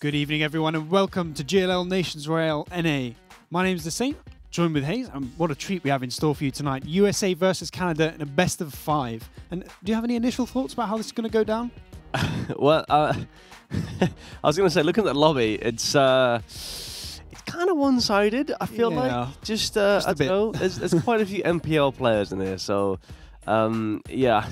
Good evening, everyone, and welcome to GLL Nations Royale NA. My name's The Saint, joined with Hayes, and what a treat we have in store for you tonight. USA versus Canada in a best of 5. And do you have any initial thoughts about how this is going to go down? Well, I was going to say, looking at the lobby, it's kind of one-sided. I feel like just I don't know. There's quite a few MPL players in here, so yeah,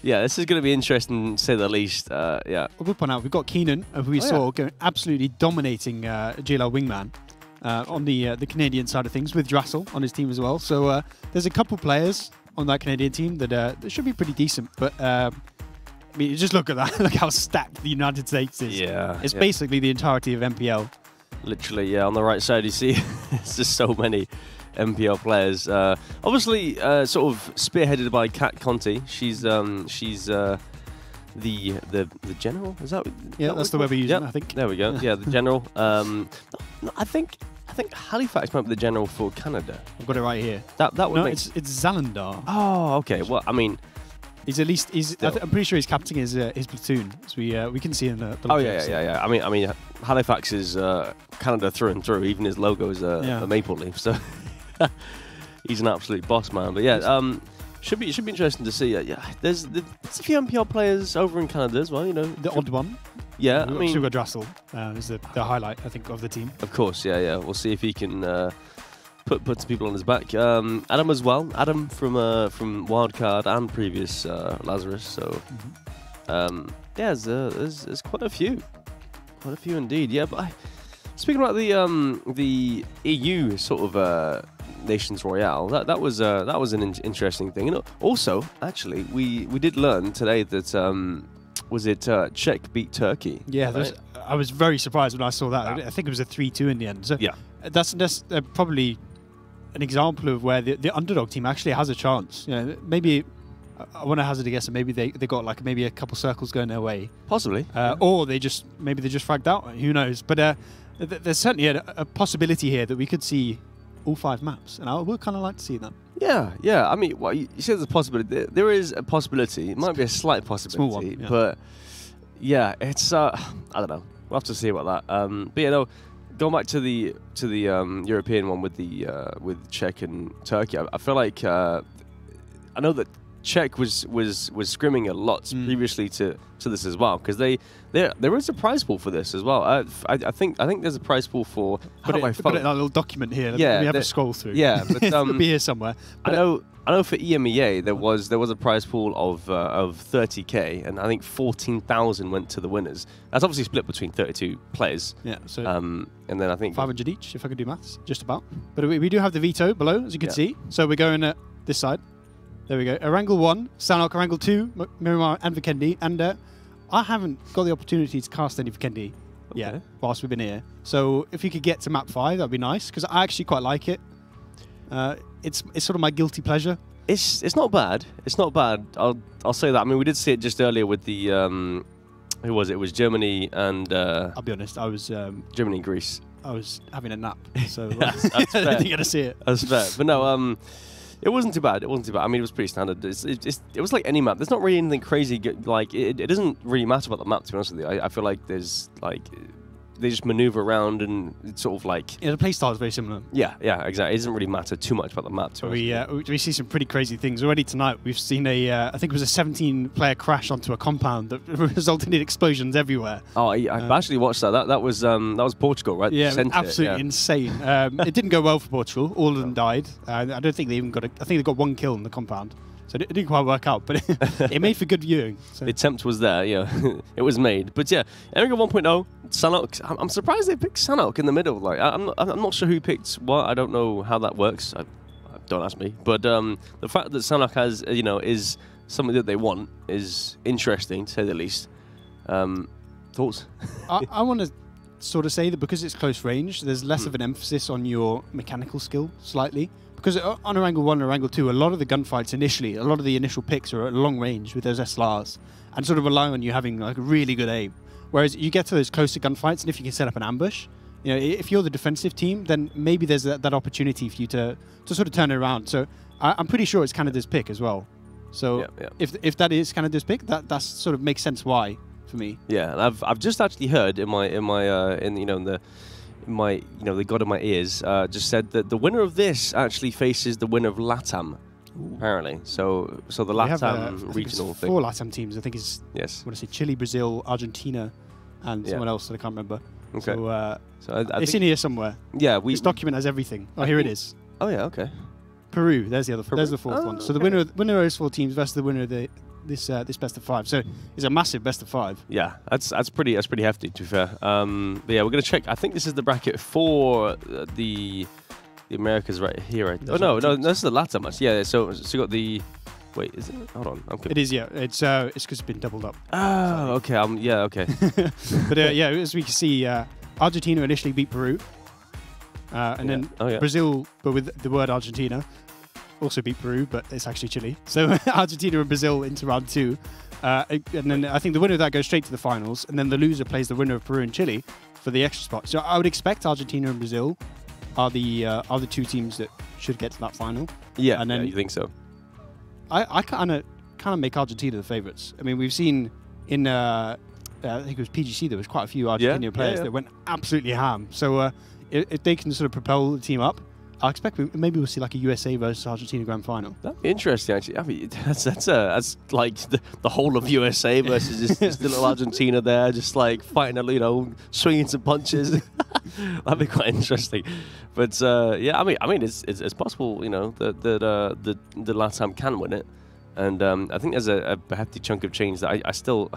yeah, this is going to be interesting, to say the least. Yeah. I will point out we've got Keenan, who we saw going absolutely dominating GLL wingman on the Canadian side of things, with Drassel on his team as well. So there's a couple players on that Canadian team that should be pretty decent, but. I mean, you just look at that. Look how stacked the United States is. Yeah. It's basically the entirety of MPL. Literally, yeah. On the right side, you see there's just so many MPL players. Obviously, sort of spearheaded by Kat Conti. She's the general. Is that? Yeah, that's the way we use it. I think. There we go. Yeah, the general. I think Halifax might be the general for Canada. I've got it right here. That would no, make it's Zalandar. Oh, okay. Well, I mean. He's at least. I'm pretty sure he's captaining his platoon, as we can see in the. Oh yeah. I mean, Halifax is Canada through and through. Even his logo is a maple leaf, so he's an absolute boss man. But yeah, should be interesting to see. Yeah, there's a few MPL players over in Canada as well. You know, the odd one. Yeah, I mean, we've got Drassel is the highlight, I think, of the team. Of course, yeah. We'll see if he can. Put some people on his back. Adam as well. Adam from Wildcard and previous Lazarus. So yeah, there's quite a few indeed. Yeah, but speaking about the EU sort of Nations Royale, that was an interesting thing. You know, also actually we did learn today that was it Czech beat Turkey? Yeah, right? I was very surprised when I saw that. I think it was a 3-2 in the end. So yeah, that's probably an example of where the underdog team actually has a chance. You know, maybe I want to hazard a guess that maybe they got like maybe a couple circles going their way, possibly, or they just fragged out. Who knows? But there's certainly a possibility here that we could see all 5 maps, and I would kind of like to see that. Yeah. I mean, well, you said there's a possibility. There is a possibility. It might be a slight possibility, small one, but yeah, it's I don't know. We'll have to see about that. But yeah, no. Going back to the European one with Czech and Turkey, I feel like I know that Czech was scrimming a lot previously to this as well, because there is a prize pool for this as well. I think there's a prize pool for. Put it in that little document here. Yeah, we have a scroll through. Yeah, but it'll be here somewhere. But I know for EMEA there was a prize pool of 30k, and I think 14,000 went to the winners. That's obviously split between 32 players. Yeah. So and then I think 500 each, if I could do maths, just about. But we do have the veto below, as you can see. So we're going this side. There we go. Erangel 1, Sanok, Erangel 2, Miramar, and Vikendi. And I haven't got the opportunity to cast any Vikendi yet whilst we've been here. So if you could get to map 5, that'd be nice, because I actually quite like it. It's sort of my guilty pleasure. It's not bad. It's not bad. I'll say that. I mean, we did see it just earlier with the who was it? It was Germany and I'll be honest, I was Germany and Greece. I was having a nap, so that's I didn't get to see it. That's fair. But no, it wasn't too bad. It wasn't too bad. I mean, it was pretty standard. It was like any map. There's not really anything crazy. Like it doesn't really matter about the map, to be honest with you. I feel like there's like they just maneuver around, and it's sort of like the play style is very similar. Yeah, exactly. It doesn't really matter too much about the map. We see some pretty crazy things already tonight. We've seen I think it was a 17-player crash onto a compound that resulted in explosions everywhere. Oh, I've actually watched that. That was Portugal, right? Yeah, absolutely insane. It didn't go well for Portugal. All of them died. I don't think they even got. I think they got 1 kill in the compound. So it didn't quite work out, but it made for good viewing. So. The attempt was there, yeah. It was made. But yeah, Erangel 1.0, Sanok. I'm surprised they picked Sanok in the middle. Like I'm not sure who picked what. I don't know how that works. Don't ask me. But the fact that Sanok has, is something that they want is interesting, to say the least. Thoughts? I want to sort of say that because it's close range, there's less of an emphasis on your mechanical skill, slightly. Because on Erangel 1 and Erangel 2, a lot of the gunfights initially, a lot of the initial picks are at long range with those SLRs and sort of rely on you having like a really good aim. Whereas you get to those closer gunfights, and if you can set up an ambush, if you're the defensive team, then maybe there's that opportunity for you to sort of turn it around. So I'm pretty sure it's Canada's pick as well. So if that is Canada's pick, that sort of makes sense why for me. Yeah, and I've just actually heard in the God in my ears just said that the winner of this actually faces the winner of LATAM. Ooh. Apparently, so the LATAM regional thing. 4 LATAM teams. I think it's yes. I want to say Chile, Brazil, Argentina, and someone else that I can't remember. Okay. So it's in here somewhere. Yeah, this document has everything. Oh, here it is. Oh yeah, okay. Peru. There's the other. There's the fourth one. So the winner of those 4 teams versus the winner of this best of 5. So it's a massive best of 5. Yeah, that's pretty hefty, to be fair. But yeah, we're gonna check. I think this is the bracket for the Americas right here. Right? Oh no, this is the LATAM match. Yeah, so you got the. Wait, is it? Hold on, I'm. It is, yeah. It's because it's been doubled up. Oh, okay. Yeah, okay. But yeah, as we can see, Argentina initially beat Peru, and then Brazil, but with the word Argentina, also beat Peru, but it's actually Chile. So Argentina and Brazil into round 2, and then I think the winner of that goes straight to the finals, and then the loser plays the winner of Peru and Chile for the extra spot. So I would expect Argentina and Brazil are the 2 teams that should get to that final. Yeah, and then you think so? I kind of make Argentina the favourites. I mean, we've seen in I think it was PGC, there was quite a few Argentinian players that went absolutely ham. So if they can sort of propel the team up, I expect maybe we'll see like a USA versus Argentina grand final. That'd be interesting, actually. I mean, that's like the whole of USA versus just little Argentina there, just like fighting, swinging some punches. That'd be quite interesting. But yeah, I mean, it's possible, that the LATAM can win it, and I think there's a hefty chunk of change that I'll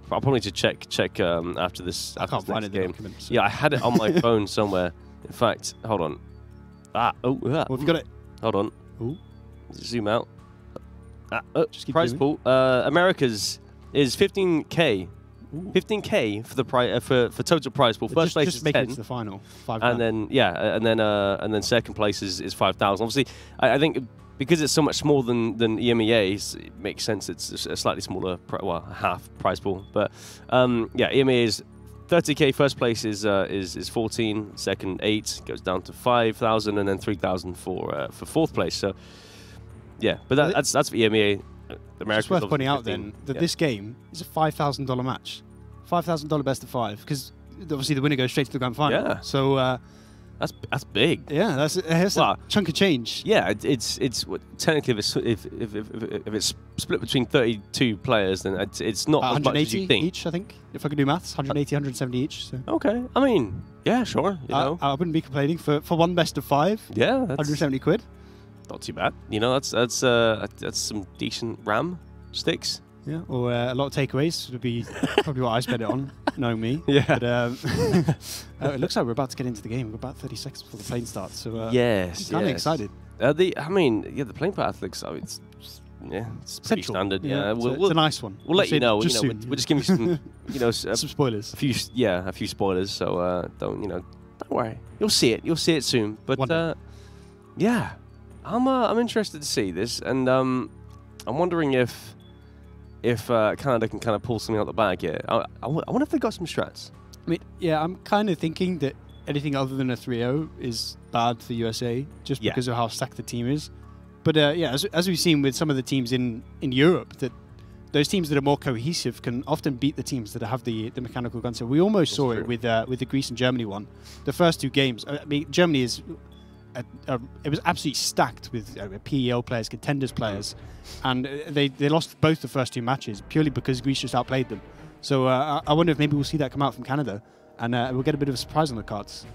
probably need to check after this. I can't find it in the game. document, so. Yeah, I had it on my phone somewhere. In fact, hold on. Well, we've got it. Hold on. Ooh. Zoom out. Just keep prize pool. America's is 15K. Ooh. 15K for the for total prize pool. First place is 10. Just make it to the final. 5 and then second place is 5,000. Obviously, I think because it's so much smaller than EMEA, it makes sense. It's a slightly smaller, half prize pool. But yeah, EMEA is 30K. First place is 14. Second 8 goes down to 5,000, and then 3,000 for fourth place. So yeah, but that's for EMEA. It's worth pointing out then that this game is a $5,000 match, $5,000 best of 5, because obviously the winner goes straight to the grand final. Yeah. So that's big. Yeah, that's a chunk of change. Yeah, it's technically if it's split between 32 players, then it's not as much as you think. Each, I think, if I could do maths, 180, 170 each. So. Okay, I mean, yeah, sure. I wouldn't be complaining for one best of 5. Yeah, 170 quid. Not too bad. That's some decent RAM sticks. Yeah, or a lot of takeaways would be probably what I spend it on, knowing me. Yeah. But it looks like we're about to get into the game. We're about 30 seconds before the plane starts. So yes, I'm kind of excited. The plane path looks. It's pretty standard. Yeah, it's a nice one. We'll let you know. We're just giving you some, some spoilers. A few spoilers. So don't worry. You'll see it. You'll see it soon. But yeah, I'm interested to see this, and I'm wondering if Canada can kind of pull something out the bag here. I wonder if they got some strats. I mean, yeah, I'm kind of thinking that anything other than a 3-0 is bad for USA, just because of how stacked the team is. But yeah, as we've seen with some of the teams in Europe, that those teams that are more cohesive can often beat the teams that have the mechanical guns. So we almost saw it with the Greece and Germany one. The first 2 games, I mean, Germany is... it was absolutely stacked with PEL players, contenders players, and they lost both the first 2 matches purely because Greece just outplayed them. So I wonder if maybe we'll see that come out from Canada, and we'll get a bit of a surprise on the cards.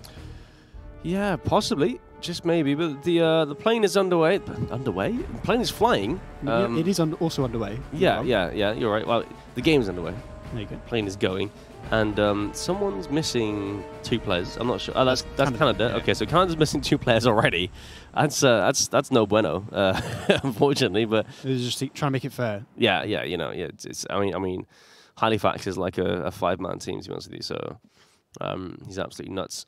Yeah, possibly, just maybe. But the plane is underway. Underway? The plane is flying. It is also underway. Yeah. You're right. Well, the game's underway. There you go. Plane is going. And someone's missing 2 players. I'm not sure. Oh, that's Canada. Yeah. Okay, so Canada's missing 2 players already. That's no bueno, unfortunately. But they're just trying to make it fair. Yeah. It's I mean, Halifax is like a 5-man team, to be honest with you. So he's absolutely nuts.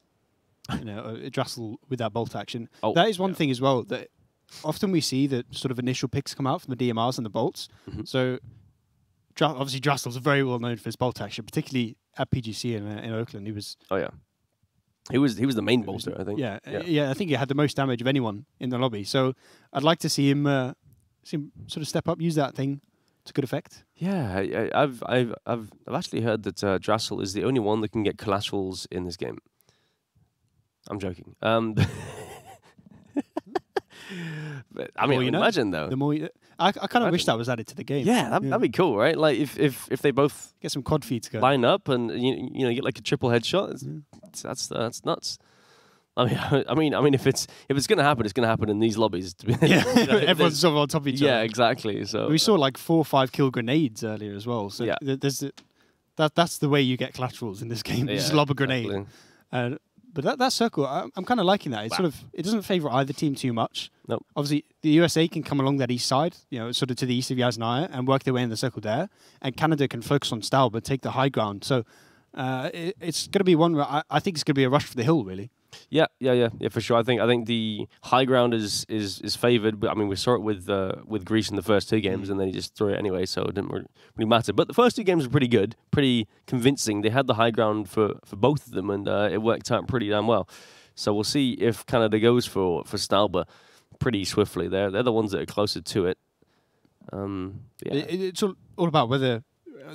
Drassel with that bolt action. That is one thing as well that often we see that sort of initial picks come out from the DMRs and the bolts. Mm-hmm. So. Obviously, Drassel's very well known for his bolt action, particularly at PGC in Oakland. He was. Oh yeah, he was the main bolter, I think. Yeah. I think he had the most damage of anyone in the lobby. So I'd like to see him sort of step up, use that thing to good effect. Yeah, I've actually heard that Drassel is the only one that can get collaterals in this game. I'm joking. But, I mean, imagine though. The more I kind of wish that was added to the game. Yeah, that'd be cool, right? Like if they both get some quad feeds going, line up and you know get like a triple headshot. That's nuts. I mean, if it's gonna happen, it's gonna happen in these lobbies. Yeah, everyone's sort of on top of each other. Yeah, exactly. So we saw like 4 or 5 kill grenades earlier as well. So yeah, that's the way you get collaterals in this game. Yeah, just lob a grenade. Exactly. But that circle, I'm kind of liking that. It's it doesn't favour either team too much. Nope. Obviously, the USA can come along that east side, sort of to the east of Yasnaya, and work their way in the circle there. And Canada can focus on Stal, but take the high ground. So it's going to be one where I think it's going to be a rush for the hill, really. Yeah, for sure. I think the high ground is favoured, but I mean we saw it with Greece in the first 2 games, and then he just threw it anyway, so it didn't really matter. But the first 2 games were pretty good, pretty convincing. They had the high ground for both of them, and it worked out pretty damn well. So we'll see if Canada goes for Stalba pretty swiftly. They're the ones that are closer to it. Yeah. It's all about whether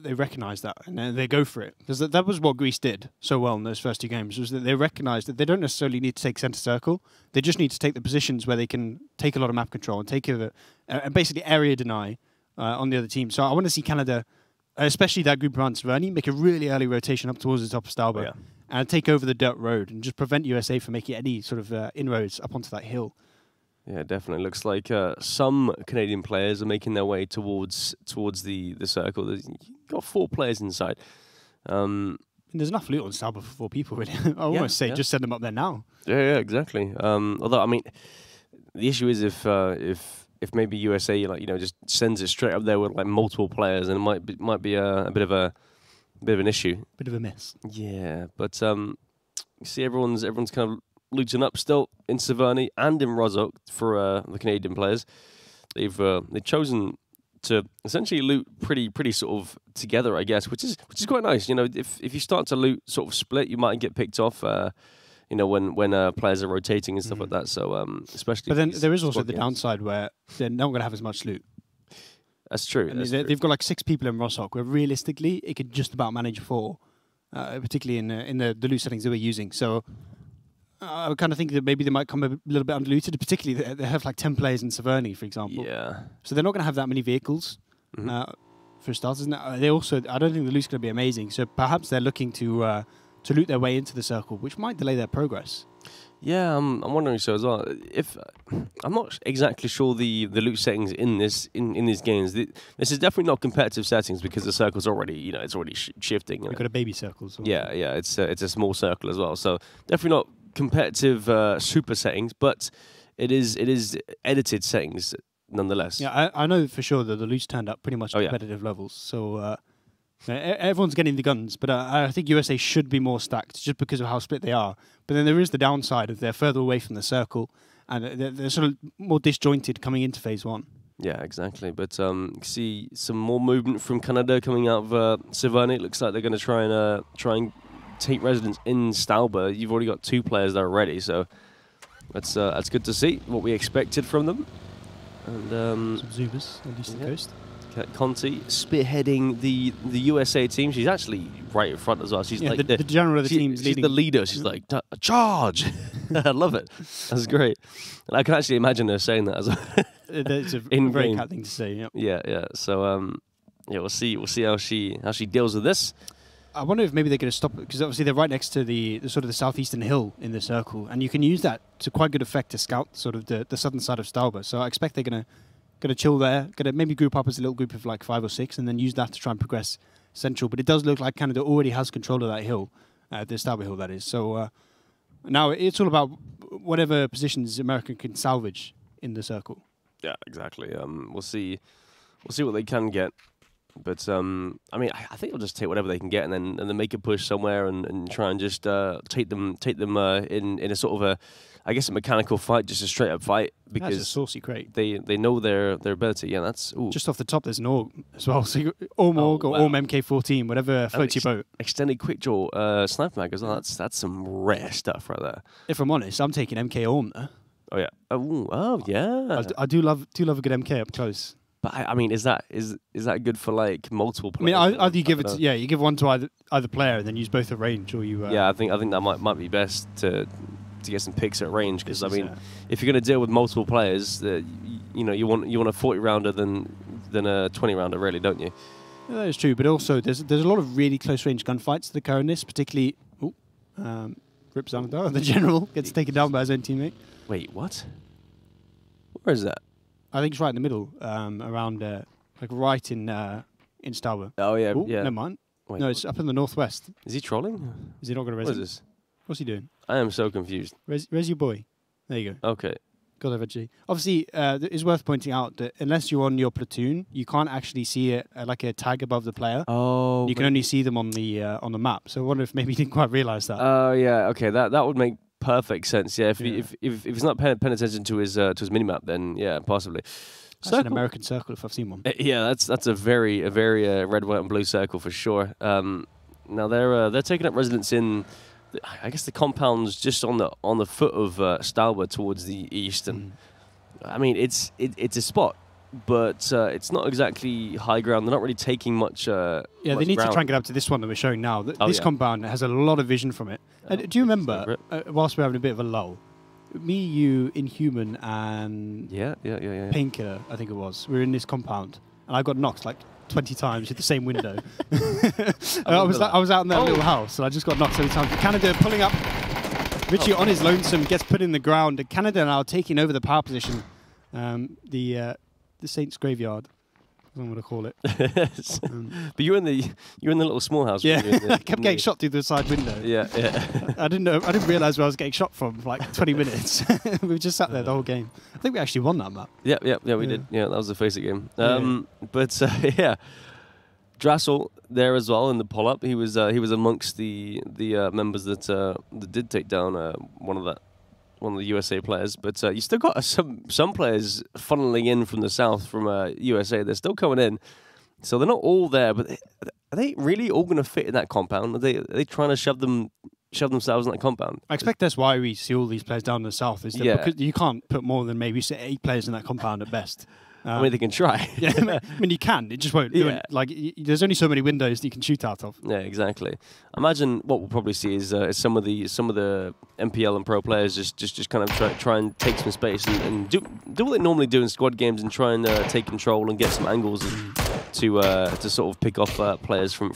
they recognise that and they go for it, because that was what Greece did so well in those first 2 games, was that they recognised that they don't necessarily need to take centre circle. They just need to take the positions where they can take a lot of map control and take over and basically area deny on the other team. So I want to see Canada, especially that group around Sverny, make a really early rotation up towards the top of Stalba and take over the dirt road and just prevent USA from making any sort of inroads up onto that hill. Yeah, definitely. Looks like some Canadian players are making their way towards the circle. You've got 4 players inside. There's enough loot on Stalba for 4 people, really. I almost say just send them up there now. Yeah, exactly. Although, I mean, the issue is if maybe USA just sends it straight up there with like multiple players, and it might be a bit of an issue. Bit of a mess. Yeah, but you see, everyone's kind of looting up still in Severny and in Rozhok for the Canadian players. They've chosen to essentially loot pretty sort of together, I guess, which is quite nice. If you start to loot sort of split, you might get picked off. When players are rotating and stuff like that. So especially. But then there is also the downside where they're not going to have as much loot. That's true. They've got like 6 people in Rozhok, where realistically it could just about manage 4, particularly in the loot settings they were using. So. I kind of think that maybe they might come a little bit underlooted, particularly they have like 10 players in Severny, for example. Yeah. So they're not going to have that many vehicles for starters. And they also, I don't think the loot's going to be amazing. So perhaps they're looking to loot their way into the circle, which might delay their progress. Yeah, I'm wondering so as well. If I'm not exactly sure the loot settings in these games. This is definitely not competitive settings, because the circle's already it's already shifting. You've got a baby circle. Yeah, it's a small circle as well. So definitely not competitive super settings, but it is edited settings nonetheless. Yeah, I know for sure that the loot's turned up pretty much competitive levels. So everyone's getting the guns, but I think USA should be more stacked just because of how split they are. But then there is the downside of they're further away from the circle, and they're sort of more disjointed coming into phase 1. Yeah, exactly. But see some more movement from Canada coming out of Severny. It looks like they're going to try and take residence in Stalba. You've already got 2 players there already, so that's good to see. What we expected from them. And some Zubas on the eastern coast. Conti spearheading the USA team. She's actually right in front as well. She's like the general of the team. She's the leader. She's like, charge! I love it. That's great. And I can actually imagine her saying that as well. It's a very cat thing to say. Yep. Yeah. So we'll see how she deals with this. I wonder if maybe they're going to stop it, because obviously they're right next to the sort of the southeastern hill in the circle, and you can use that to quite good effect to scout sort of the southern side of Stalba. So I expect they're going to chill there, going to maybe group up as a little group of like 5 or 6, and then use that to try and progress central. But it does look like Canada already has control of that hill, the Stalba hill, that is. So now it's all about whatever positions America can salvage in the circle. Yeah, exactly. We'll see what they can get. But I mean, I think they'll just take whatever they can get, and then make a push somewhere and try and just take them in a sort of a mechanical fight, just a straight up fight, because that's a saucy crate. They know their ability. Yeah, that's just off the top. There's an AUG as well. So you AUG or AUG MK14, whatever floats your boat. Extended quick draw sniper mag as well. That's some rare stuff right there. If I'm honest, I'm taking MK AUG there. Oh yeah. Oh yeah. I do love a good MK up close. But I mean, is that good for like multiple I mean, players? either you give it, you give one to either player and then use both at range, or you. Yeah, I think that might be best to get some picks at range, because I mean, yeah. if you're going to deal with multiple players, you know, you want a 40 rounder than a 20 rounder, really, don't you? Yeah, that is true, but also there's a lot of really close range gunfights that occur in this, particularly. Rip Zanadar, the general, gets taken down by his own teammate. Wait, what? Where is that? I think it's right in the middle, around like right in Stauber. Oh yeah, Ooh, yeah. Never mind. Wait, No, it's up in the northwest. is he trolling? Is he not going to res? What is this? What's he doing? I am so confused. Res your boy. There you go. Okay. God eventually. Obviously, it's worth pointing out that unless you're on your platoon, you can't actually see it like a tag above the player. Oh. You can only see them on the map. So I wonder if maybe you didn't quite realise that. Oh yeah. Okay. That would make perfect sense. Yeah. If he's not paying attention to his minimap, then yeah, possibly. That's an American circle if I've seen one. Yeah, that's a very red, white, and blue circle for sure. Now they're taking up residence in, I guess, the compounds just on the foot of Stauber towards the east, and I mean it's a spot, but it's not exactly high ground. They're not really taking much. Yeah, they need to try and get up to this one that we're showing now. This compound has a lot of vision from it. Do you remember, whilst we're having a bit of a lull, me, you, Inhuman, and Painkiller, I think it was, we were in this compound, and I got knocked like 20 times hit the same window. I was out in that little house, and I just got knocked so many times. Canada pulling up. Richie on his lonesome gets put in the ground. And Canada now taking over the power position. The Saints Graveyard, I don't know what to call it. But you were in the little small house. Yeah, I kept getting shot through the side window. Yeah. I didn't realise where I was getting shot from for like 20 minutes. We just sat there the whole game. I think we actually won that map. Yeah, we did. Yeah, that was the face it game. But yeah, Drassel there as well in the pull up. He was amongst the members that did take down one of the USA players, but you still got some players funneling in from the south from USA. They're still coming in, so they're not all there. But are they really all going to fit in that compound? Are they trying to shove themselves in that compound? I expect that's why we see all these players down in the south. Is that because you can't put more than maybe 8 players in that compound at best. I mean, they can try. Yeah, I mean, you can. It just won't do it. Like, there's only so many windows that you can shoot out of. Yeah, exactly. Imagine what we'll probably see is some of the MPL and pro players just kind of try and take some space and do what they normally do in squad games and try and take control and get some angles to sort of pick off players from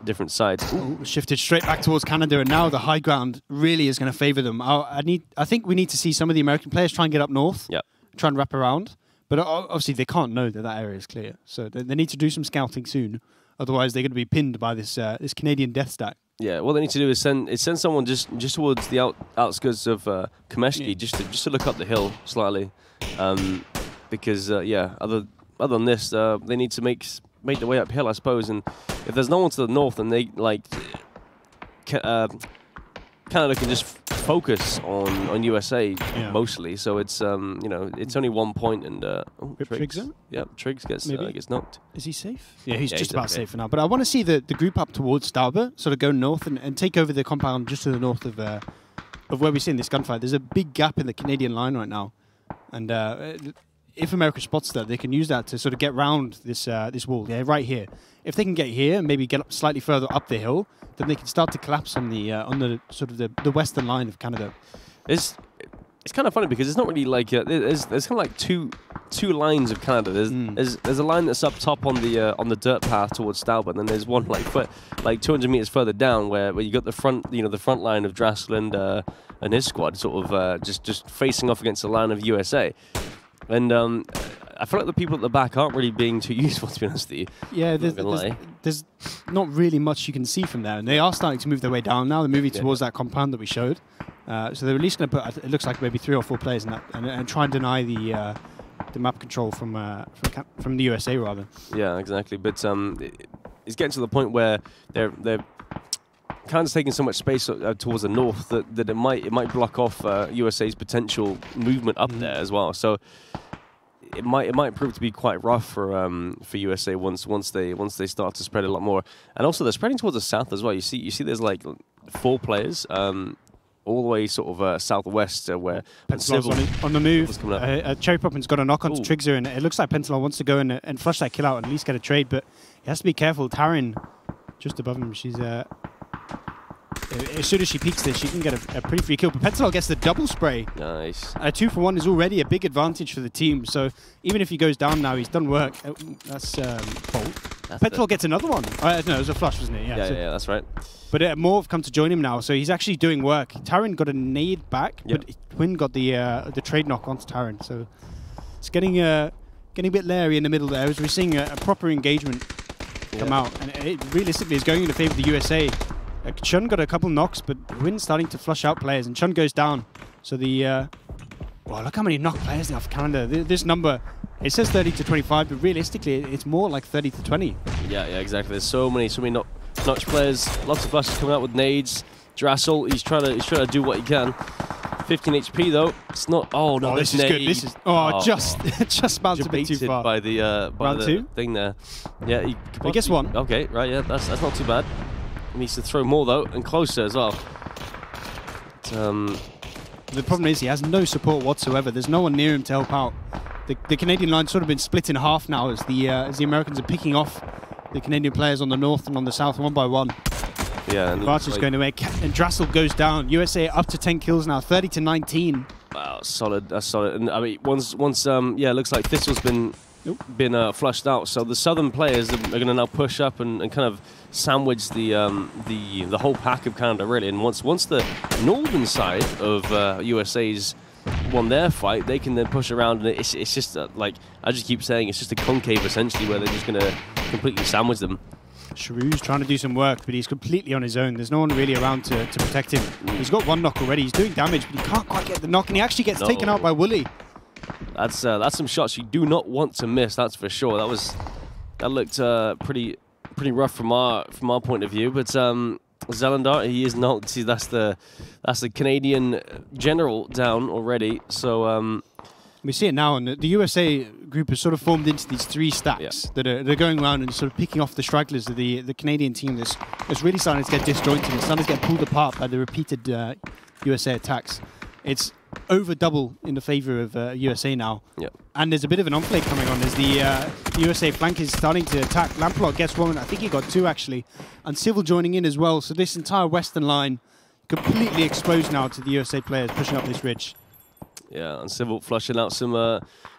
different sides. Ooh, shifted straight back towards Canada, and now the high ground really is going to favour them. I think we need to see some of the American players try and get up north. Yeah. Try and wrap around. But obviously they can't know that area is clear, so they need to do some scouting soon. Otherwise, they're going to be pinned by this Canadian death stack. Yeah, what they need to do is send someone just towards the outskirts of Kameshki, just to look up the hill slightly, because other than this, they need to make their way uphill, I suppose. And if there's no one to the north, then they Canada can just focus on USA mostly, so it's it's only 1 point, and Triggs Triggs gets knocked. Is he safe? Yeah, he's just about safe for now. But I want to see the group up towards Stauber, sort of go north and take over the compound just to the north of where we're seeing this gunfight. There's a big gap in the Canadian line right now, and if America spots that, they can use that to sort of get round this wall. Yeah, right here. If they can get here and maybe get up slightly further up the hill, then they can start to collapse on the sort of the western line of Canada. It's kind of funny because it's not really like there's kind of like two lines of Canada. There's a line that's up top on the dirt path towards Stauber, and then there's one like 200 meters further down where you got the front line of Drassel and his squad sort of just facing off against the line of USA. And I feel like the people at the back aren't really being too useful, to be honest with you. Yeah, there's not really much you can see from there. And they are starting to move their way down now. They're moving towards that compound that we showed. So they're at least going to put, it looks like maybe 3 or 4 players in that, and try and deny the map control from the USA, rather. Yeah, exactly. But it's getting to the point where they're kind of taking so much space towards the north that it might block off USA's potential movement up there as well. So it might prove to be quite rough for USA once they start to spread a lot more. And also they're spreading towards the south as well. You see there's like 4 players all the way sort of southwest where Pentalon's on the move. Cherry Poppin's got a knock onto Ooh. Trigger, and it looks like Pentalon wants to go and flush that kill out and at least get a trade, but he has to be careful. Tarin, just above him, she's... as soon as she peeks this, she can get a pretty free kill. But Pentalon gets the double spray. Nice. A 2-for-1 is already a big advantage for the team. So even if he goes down now, he's done work. That's fault. Pentalon gets another one. No, it was a flush, wasn't it? Yeah, that's right. But more have come to join him now, so he's actually doing work. Tarin got a nade back, but Twin got the trade knock onto Tarin. So it's getting a bit leery in the middle there as we're seeing a proper engagement come out. And it realistically is going in the favor of the USA. Chun got a couple knocks, but Win's starting to flush out players, and Chun goes down. So the... well, look how many knock players they have for Canada. This number, it says 30 to 25, but realistically, it's more like 30 to 20. Yeah, exactly. There's so many notch players. Lots of flashes coming out with nades. Drassel, he's trying to do what he can. 15 HP though. It's not... Oh, no, this is nade. good. This is... just bounced a bit too far. By the thing there. Yeah, he gets one. Okay, right, yeah, that's not too bad. He needs to throw more though, and closer as well. The problem is he has no support whatsoever. There's no one near him to help out. The Canadian line's sort of been split in half now as the Americans are picking off the Canadian players on the north and on the south one by one. Yeah, and Barter's going to make, and Drassel goes down. USA up to 10 kills now, 30 to 19. Wow, solid. That's solid. And I mean, once it looks like Thistle's been flushed out. So the southern players are going to now push up and kind of sandwich the whole pack of Canada really. And once the northern side of USA's won their fight, they can then push around, and it's just like I just keep saying, it's just a concave essentially where they're just going to completely sandwich them. Sharu's trying to do some work, but he's completely on his own. There's no one really around to protect him. He's got one knock already. He's doing damage, but he can't quite get the knock, and he actually gets taken out by Wooly. That's some shots you do not want to miss. That's for sure. That looked pretty rough from our point of view. But Zellandar, he is not. See, that's the Canadian general down already. So we see it now, and the USA group has sort of formed into these three stacks that are going around and sort of picking off the stragglers of the Canadian team. That's really starting to get disjointed. It's starting to get pulled apart by the repeated USA attacks. It's over double in the favor of USA now. Yep. And there's a bit of an enfilade coming on as the USA flank is starting to attack. Lamplot gets one, I think he got two actually, and Civil joining in as well. So this entire western line completely exposed now to the USA players pushing up this ridge. Yeah, and Civil flushing out some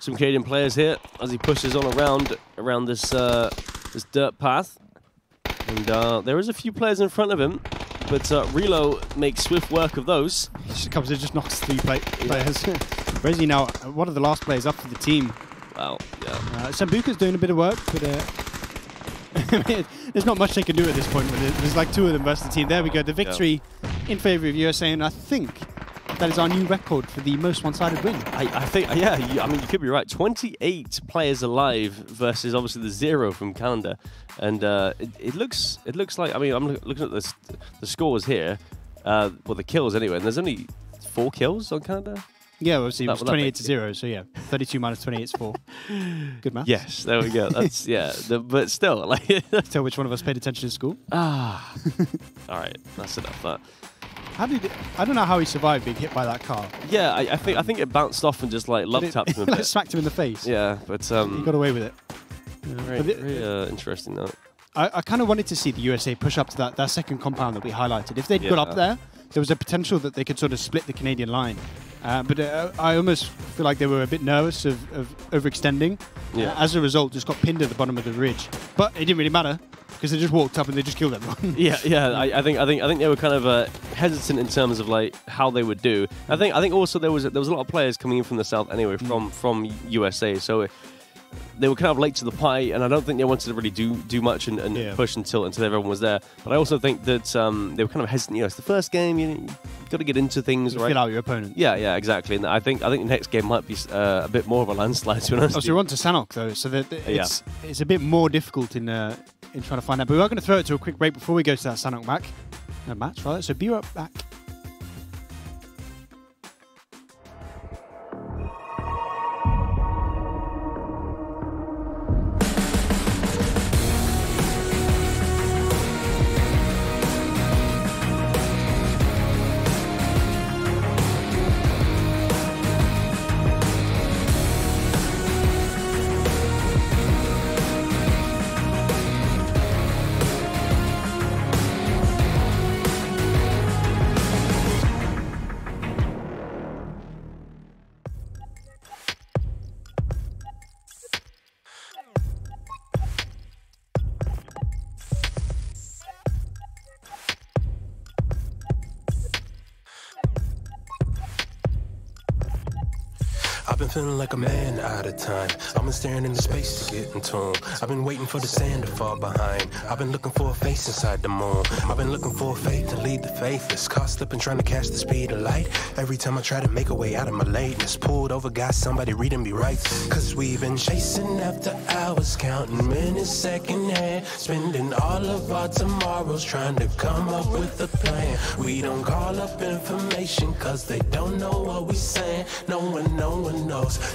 Canadian players here as he pushes on around this this dirt path. And there is a few players in front of him, but Relo makes swift work of those. He just comes in, just knocks three players. Where is he now? One of the last players up for the team. Wow, yeah. Sambuca's doing a bit of work, but there's not much they can do at this point. But there's like two of them versus the team. There we go. The victory in favor of USA, and I think that is our new record for the most one-sided win. I think, yeah, I mean, you could be right. 28 players alive versus obviously the 0 from Canada. And it looks like, I mean, I'm looking at the scores here, well, the kills anyway, and there's only 4 kills on Canada. Yeah, obviously it was 28 to 0, so yeah, 32 minus 28 is 4. Good maths. Yes, there we go. That's, yeah, but still, like... Tell which one of us paid attention to school. Ah. All right, that's enough. That. I don't know how he survived being hit by that car. Yeah, I think it bounced off and just like love tapped him a bit. Smacked him in the face. Yeah, but he got away with it. Very interesting though. I kind of wanted to see the USA push up to that second compound that we highlighted. If they'd got up there was a potential that they could sort of split the Canadian line. But I almost feel like they were a bit nervous of overextending. Yeah. As a result, just got pinned at the bottom of the ridge. But it didn't really matter because they just walked up and they just killed everyone. yeah. I think they were kind of hesitant in terms of like how they would do. I think also there was a lot of players coming in from the south anyway from USA. So they were kind of late to the party, and I don't think they wanted to really do much and push until everyone was there. But I also think that they were kind of hesitant. You know, it's the first game. You've got to get into things, right? Feel out your opponent. Yeah, exactly. And I think the next game might be a bit more of a landslide, to be honest. Oh, so we're on to Sanok though, so that it's a bit more difficult in trying to find out. But we are going to throw it to a quick break before we go to that Sanok match, rather. So be right back. been feeling like a man out of time. I've been staring into space to get in tune. I've been waiting for the sand to fall behind. I've been looking for a face inside the moon. I've been looking for a faith to lead the faithless. Caught slipping trying to catch the speed of light. Every time I try to make a way out of my lateness, pulled over, got somebody reading me right. Cause we've been chasing after hours, counting minutes second hand, spending all of our tomorrows trying to come up with a plan. We don't call up information cause they don't know what we saying. No one knows,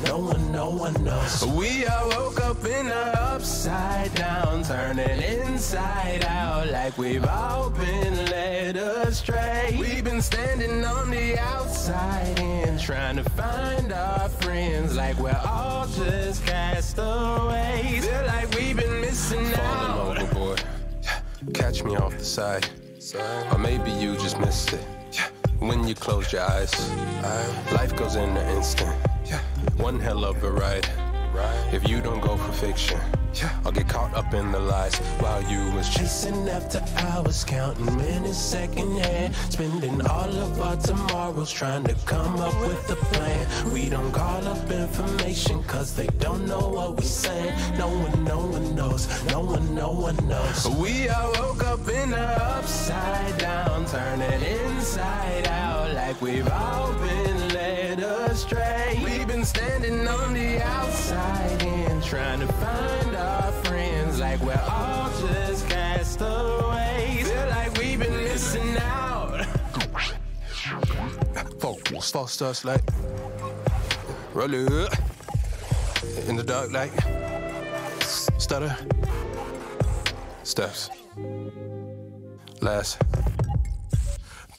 no one knows. We all woke up in the upside down, turning inside out like we've all been led astray. We've been standing on the outside in, trying to find our friends like we're all just castaways. Feel like we've been missing out. Falling overboard, catch me off the side. Or maybe you just missed it when you closed your eyes. Life goes in an instant, one hell of a ride. If you don't go for fiction, I'll get caught up in the lies while you was chasing after hours, counting minutes second hand, spending all of our tomorrows trying to come up with a plan. We don't call up information cause they don't know what we saying. No one knows, no one knows. We all woke up in the upside down, turning inside out like we've all been led astray. We've been standing on the outside in, trying to find our friends like we're all just castaways. Feel like we've been missing out. Focus, false starts like roll it in the dark like stutter steps last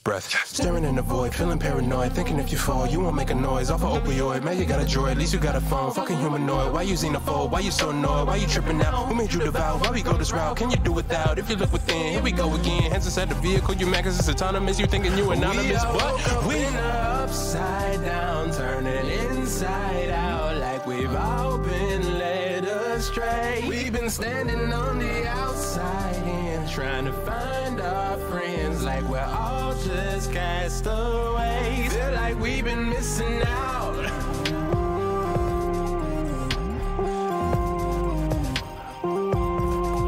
breath, staring in the void, feeling paranoid, thinking if you fall, you won't make a noise. Off of opioid, man, you got a droid, at least you got a phone. Fucking humanoid, why you xenophobe? Why you so annoyed? Why you tripping out? Who made you devout? Why we go this route? Can you do without? If you look within, here we go again. Hands inside the vehicle, you mad cause it's autonomous. You thinking you anonymous, but we upside down, turning inside out like we've all been led astray. We've been standing on the outside in, trying to find our friends like we're all just castaways. Feel like we've been missing out.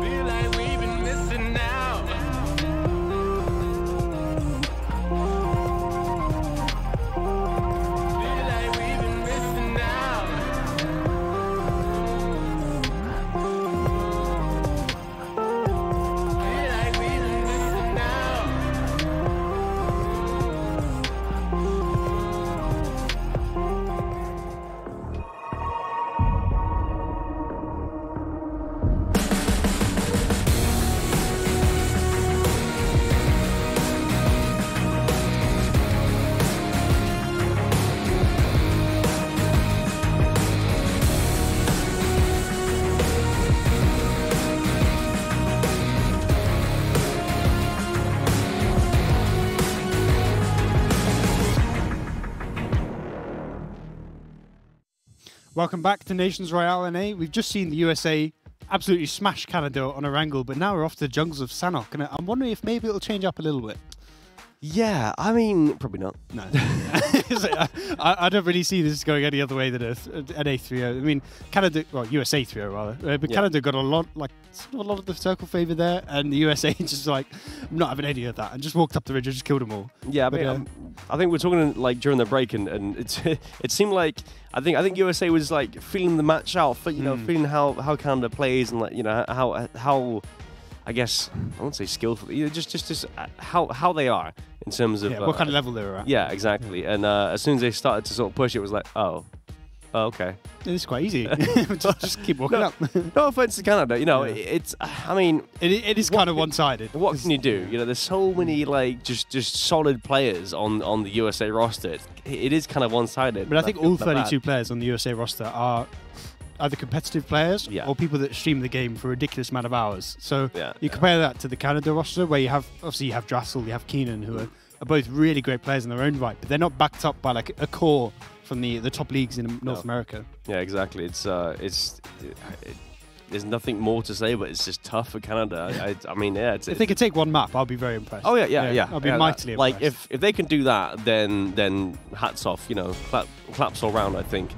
Feel like we've been missing out. Feel like we've been missing out. Feel like we've been missing out. Welcome back to Nations Royale NA. We've just seen the USA absolutely smash Canada on a wrangle, but now we're off to the jungles of Sanhok, and I'm wondering if maybe it'll change up a little bit. Yeah, I mean, probably not. No. I don't really see this going any other way than an A3-0. I mean, Canada, well, USA 3-0 rather, but Canada got a lot of the circle favour there, and the USA just like, I'm not having any of that, and just walked up the ridge and just killed them all. Yeah, I think we're talking like during the break, and it seemed like I think USA was like feeling the match out, feeling how Canada plays, and like how I guess I won't say skillful, just how they are in terms of what kind of level they were at. Yeah, exactly. And as soon as they started to sort of push, it was like, oh, okay. It's quite easy. just keep walking up. No offense to Canada, it's. I mean, it is kind of one-sided. What can you do? There's so many like just solid players on the USA roster. It is kind of one-sided. But I think all 32 players on the USA roster are either competitive players or people that stream the game for a ridiculous amount of hours. So you compare that to the Canada roster, where you have Drassel, you have Keenan, who are both really great players in their own right, but they're not backed up by like a core from the top leagues in North America. Yeah, exactly. There's nothing more to say, but it's just tough for Canada. I mean, if they could take one map, I'll be very impressed. Oh yeah. I'll be mightily impressed. Like if they can do that, then hats off. Claps all round, I think.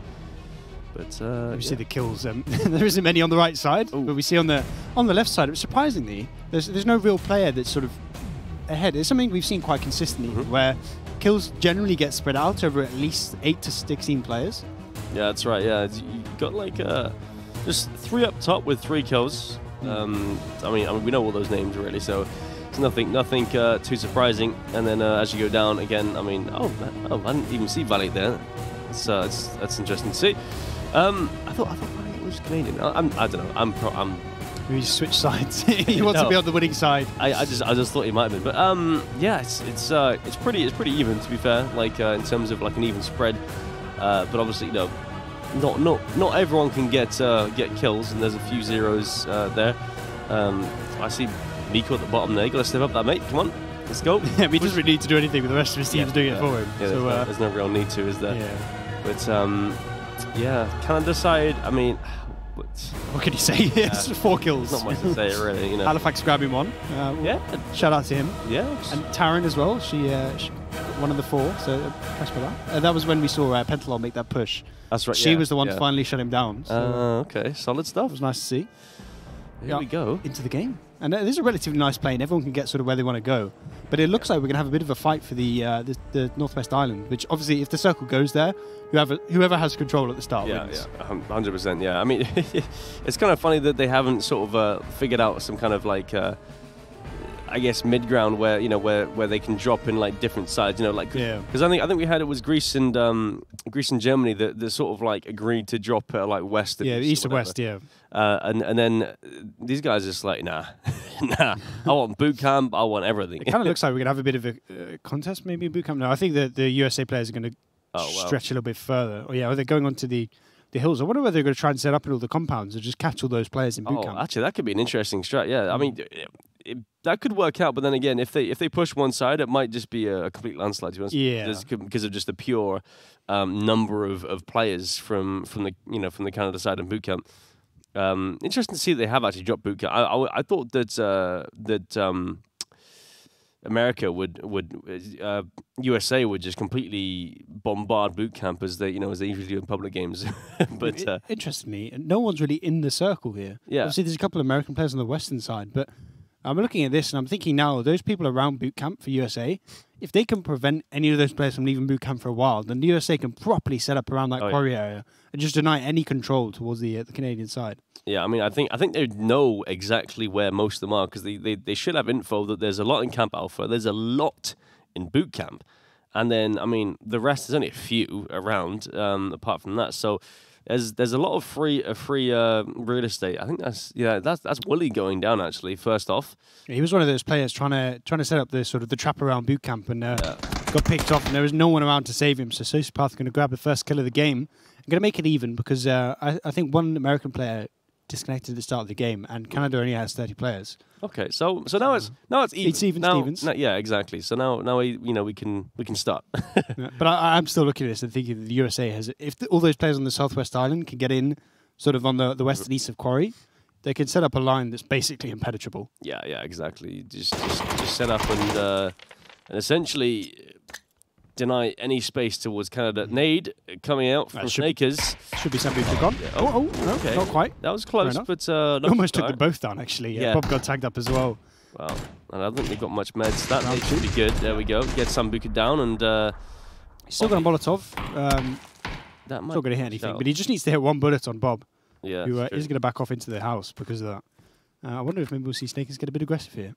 But we see the kills. There isn't many on the right side, but we see on the left side. Surprisingly, there's no real player that's sort of ahead. It's something we've seen quite consistently, where kills generally get spread out over at least 8 to 16 players. Yeah, that's right. Yeah, you got like just 3 up top with 3 kills. I mean, we know all those names really, so it's nothing too surprising. And then as you go down again, I mean, I didn't even see Valiant there. That's interesting to see. I thought Valiant was Canadian. I don't know. We just switch sides. He wants to be on the winning side. I just thought he might have been, but yeah, it's pretty even, to be fair. Like in terms of like an even spread, but obviously not everyone can get kills, and there's a few zeros there. I see Miko at the bottom there. You got to step up that, mate. Come on, let's go. Yeah, he doesn't really need to do anything, but the rest of his team's doing it for him. Yeah, so there's no real need to, is there? Yeah. But yeah, Canada side. I mean, what can you say? It's 4 kills. Not much to say, really. You know. Halifax grabbing one. Yeah. Shout out to him. Yeah. And Taryn as well. She one of the 4. So press for that. That was when we saw Pentalon make that push. That's right. She was the one to finally shut him down. So okay, solid stuff. It was nice to see. Here we go into the game. And it is a relatively nice plane. Everyone can get sort of where they want to go. But it looks like we're going to have a bit of a fight for the Northwest Island, which obviously, if the circle goes there, whoever has control at the start wins. Yeah, 100%. Yeah, I mean, it's kind of funny that they haven't sort of figured out some kind of like, I guess, mid-ground where where they can drop in like different sides. Because I think we had it was Greece and Germany that sort of like agreed to drop like west. Yeah, east and west. Yeah. And then these guys are just like, nah, I want boot camp, I want everything. It kind of looks like we're going to have a bit of a contest maybe in boot camp. No, I think that the USA players are going to stretch a little bit further. Or they're going on to the hills. I wonder whether they're going to try and set up in all the compounds or just catch all those players in boot camp. Actually, that could be an interesting strat, yeah. I mean, that could work out, but then again, if they push one side, it might just be a complete landslide, to be honest. Yeah. Because of just the pure number of players from the Canada side in boot camp. Interesting to see that they have actually dropped boot camp. I thought that America would USA would just completely bombard boot camp as they usually do in public games. But interestingly, no one's really in the circle here. Yeah. Obviously, there's a couple of American players on the western side, but I'm looking at this and I'm thinking now, those people around boot camp for USA, if they can prevent any of those players from leaving boot camp for a while, then the USA can properly set up around that quarry area and just deny any control towards the Canadian side. Yeah, I mean, I think they know exactly where most of them are, because they should have info that there's a lot in Camp Alpha, there's a lot in boot camp, and then I mean the rest, there's only a few around apart from that. So there's a lot of free real estate. I think that's Wooly going down actually. First off, he was one of those players trying to set up the sort of the trap around boot camp and got picked off, and there was no one around to save him. So Sociopath going to grab the first kill of the game and going to make it even, because I think one American player disconnected at the start of the game, and Canada only has 30 players. Okay, so now it's even. It's even, Stevens. Yeah, exactly. So now we can start. Yeah, but I'm still looking at this and thinking that the USA has, if all those players on the Southwest Island can get in, sort of on the west and east of Quarry, they can set up a line that's basically impenetrable. Yeah, exactly. Just set up and essentially deny any space towards Canada. Nade coming out from Snakers. Should be somebody who's gone. Oh, okay. Not quite. That was close, but almost took them both down, actually. Yeah. Bob got tagged up as well. Well, and I don't think they've got much meds. That nade should be good. There we go. Get Sambuca down, and he's still got a Molotov. That might not going to hit anything, but he just needs to hit one bullet on Bob, who is going to back off into the house because of that. I wonder if maybe we'll see Snakers get a bit aggressive here.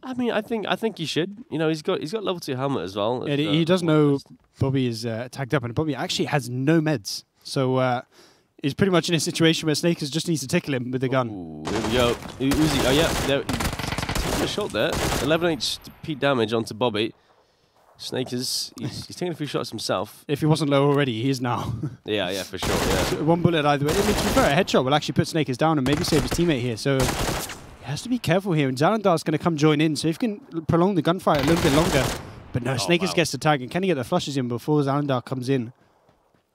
I mean, I think he should. He's got level 2 helmet as well. Yeah, he does know Bobby is tagged up, and Bobby actually has no meds, so he's pretty much in a situation where Snakers just needs to tickle him with the gun. Ooh, here we go. Uzi, oh yeah, taking a shot there. 11 HP damage onto Bobby. Snakers, he's taking a few shots himself. If he wasn't low already, he is now. yeah, for sure. Yeah. So one bullet either way. I mean, to be fair, a headshot will actually put Snakers down and maybe save his teammate here. So he has to be careful here, and Zalandar's going to come join in, so if he can prolong the gunfight a little bit longer. But no, Snakers gets the tag, and can he get the flushes in before Zalandar comes in?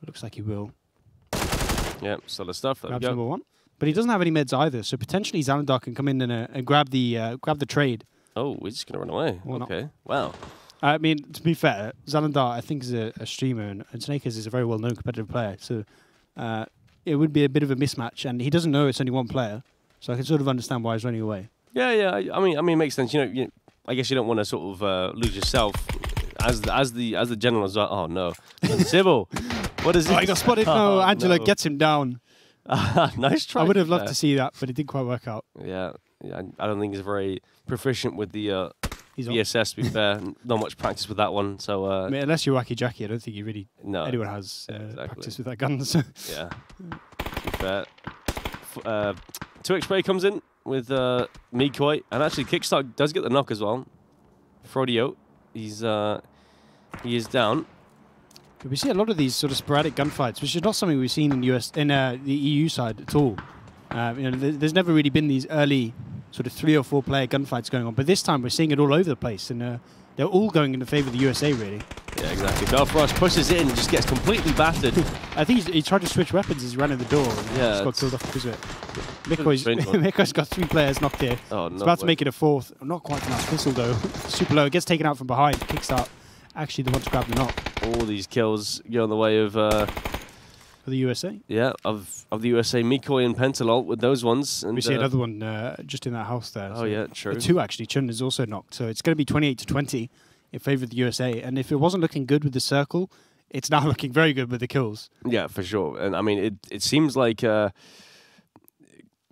Looks like he will. Yeah, solid stuff. Grabs number 1. But he doesn't have any meds either, so potentially Zalandar can come in and grab the trade. Oh, we're just going to run away. Okay, wow. I mean, to be fair, Zalandar, I think, is a streamer, and Snakers is a very well-known competitive player, so it would be a bit of a mismatch, and he doesn't know it's only one player, so I can sort of understand why he's running away. Yeah. I mean, it makes sense. I guess you don't want to sort of lose yourself as the general as well. Oh no, Sybil, what is it? Oh, he got spotted. No, Angela gets him down. Nice try. I would have loved to see that, but it didn't quite work out. Yeah, I don't think he's very proficient with the He's VSS, to be fair. Not much practice with that one. So I mean, unless you're Wacky Jackie, I don't think anyone has exactly. practice with that gun. So. Yeah, to be fair. 2x comes in with Mikoi, and actually Kickstart does get the knock as well. Frodio, he is down. We see a lot of these sort of sporadic gunfights, which is not something we've seen in the EU side at all. There's never really been these early sort of 3 or 4 player gunfights going on, but this time we're seeing it all over the place, and they're all going in the favour of the USA, really. Yeah, exactly. Belfast pushes in and just gets completely battered. I think he tried to switch weapons as he ran in the door, and just got killed off because of it. Mikoi's got 3 players knocked here. Oh, He's about to make it a 4th. Not quite enough pistol, though. Super low. It gets taken out from behind. Kickstart actually the one to grab the knock. All these kills go in the way of... for the USA? Yeah, of the USA. Mikoi and Pentalol with those ones. And we see another one just in that house there. Oh, yeah, true. 2, actually. Chun is also knocked. So it's going to be 28-20 in favour of the USA. And if it wasn't looking good with the circle, it's now looking very good with the kills. Yeah, for sure. And I mean, it seems like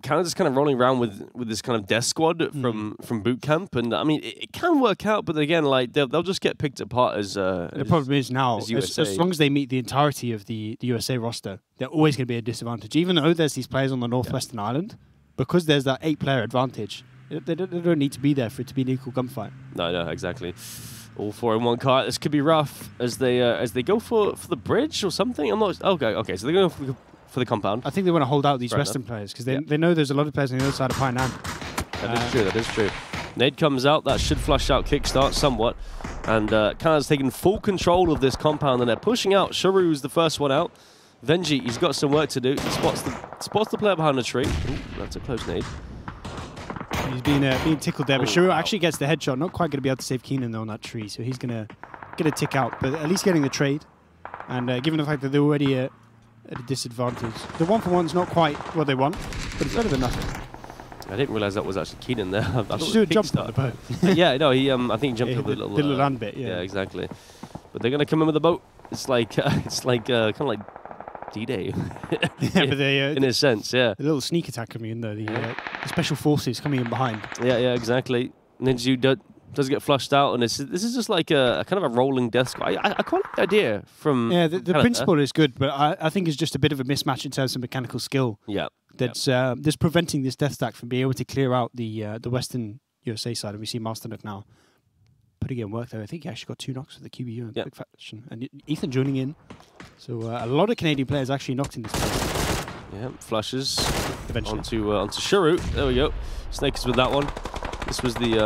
Canada's kind of rolling around with this kind of death squad from boot camp. And I mean, it can work out, but again, like they'll just get picked apart as the problem is now, as long as they meet the entirety of the USA roster, they're always going to be a disadvantage. Even though there's these players on the Northwestern Island, because there's that 8-player advantage, they don't need to be there for it to be an equal gunfight. No, exactly. All 4 in one car. This could be rough as they go for the bridge or something. I'm not. Okay. So they're going for the compound. I think they want to hold out these Western players because they know there's a lot of players on the other side of Painan. That is true. Nade comes out. That should flush out Kickstart somewhat. And Canada's taking full control of this compound, and they're pushing out. Sharu's the first one out. Venji, he's got some work to do. He spots the player behind the tree. Ooh, that's a close nade. He's being tickled there, but Sharu actually gets the headshot. Not quite going to be able to save Keenan though on that tree, so he's going to tick out, but at least getting the trade. And given the fact that they're already at a disadvantage, the 1-for-1's not quite what they want, but it's better than nothing. I didn't realise that was actually Keenan there. I thought do a jump on the boat. Yeah, no, he I think he jumped over the little land bit. Yeah, exactly. But they're going to come in with the boat. It's like kind of like D-Day. Yeah, but in a sense, yeah. The little sneak attack coming in there, the special forces coming in behind. Yeah, exactly. Ninju does get flushed out, and this is just like a kind of a rolling death squad. I quite like the idea from the principle is good, but I think it's just a bit of a mismatch in terms of mechanical skill. Yeah, that's preventing this death stack from being able to clear out the Western USA side, and we see Masternook now putting in work there. I think he actually got 2 knocks with the QBU in quick fashion, and Ethan joining in. So a lot of Canadian players actually knocked in this place. Yeah, flushes eventually onto Shuru. There we go. Snake is with that one. This was the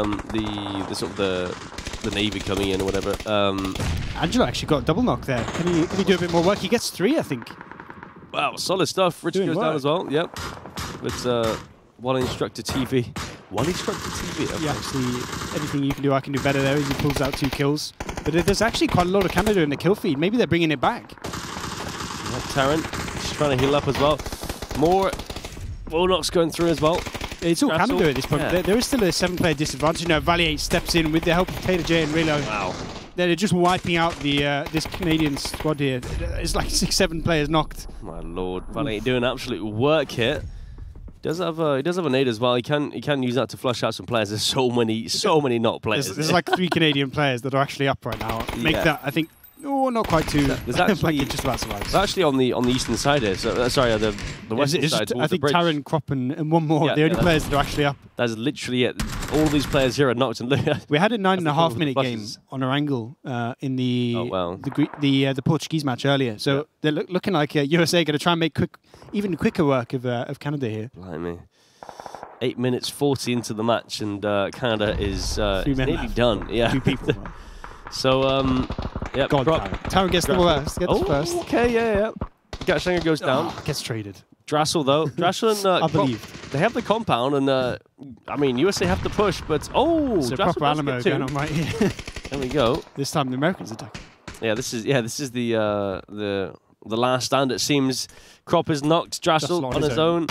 sort of the Navy coming in or whatever. Angelo actually got a double knock there. Can he do a bit more work? He gets 3, I think. Wow, solid stuff. Richard goes down as well. Yep. But one instructor TV. Yeah, actually, anything you can do, I can do better there as he pulls out 2 kills. But there's actually quite a lot of Canada in the kill feed. Maybe they're bringing it back. Yeah, Tarrant, she's trying to heal up as well. More knocks going through as well. It's all Canada at this point. Yeah. There is still a 7-player disadvantage. Now, Valier steps in with the help of Tater J and Relo. Wow. They're just wiping out this Canadian squad here. It's like 6-7 players knocked. My lord, Valier doing absolute work here. He does have a nade as well. He can use that to flush out some players. There's so many not players. There's like 3 Canadian players that are actually up right now. Make that, I think. Oh, not quite 2. There's actually like just about survives. It's actually on the eastern side here. So sorry, the western side. I think Taran, Krop, and one more. The only players that are actually up. That's literally it. All these players here are knocked. We had a 9.5-minute game on our angle in the Portuguese match earlier. So they're looking like USA going to try and make even quicker work of Canada here. Blimey. 8 minutes 40 into the match, and Canada is nearly done. Yeah. 2 people. So, yeah. God, Taran gets the worst. First. Okay, yeah. Gatchanger goes down. Gets traded. Drassel, though. Drassel and I believe. They have the compound, and I mean, USA have to push, but so proper Alamo going on right here. There we go. This time the Americans attack. Yeah, this is the the last stand, it seems. Crop has knocked Drassel on his own.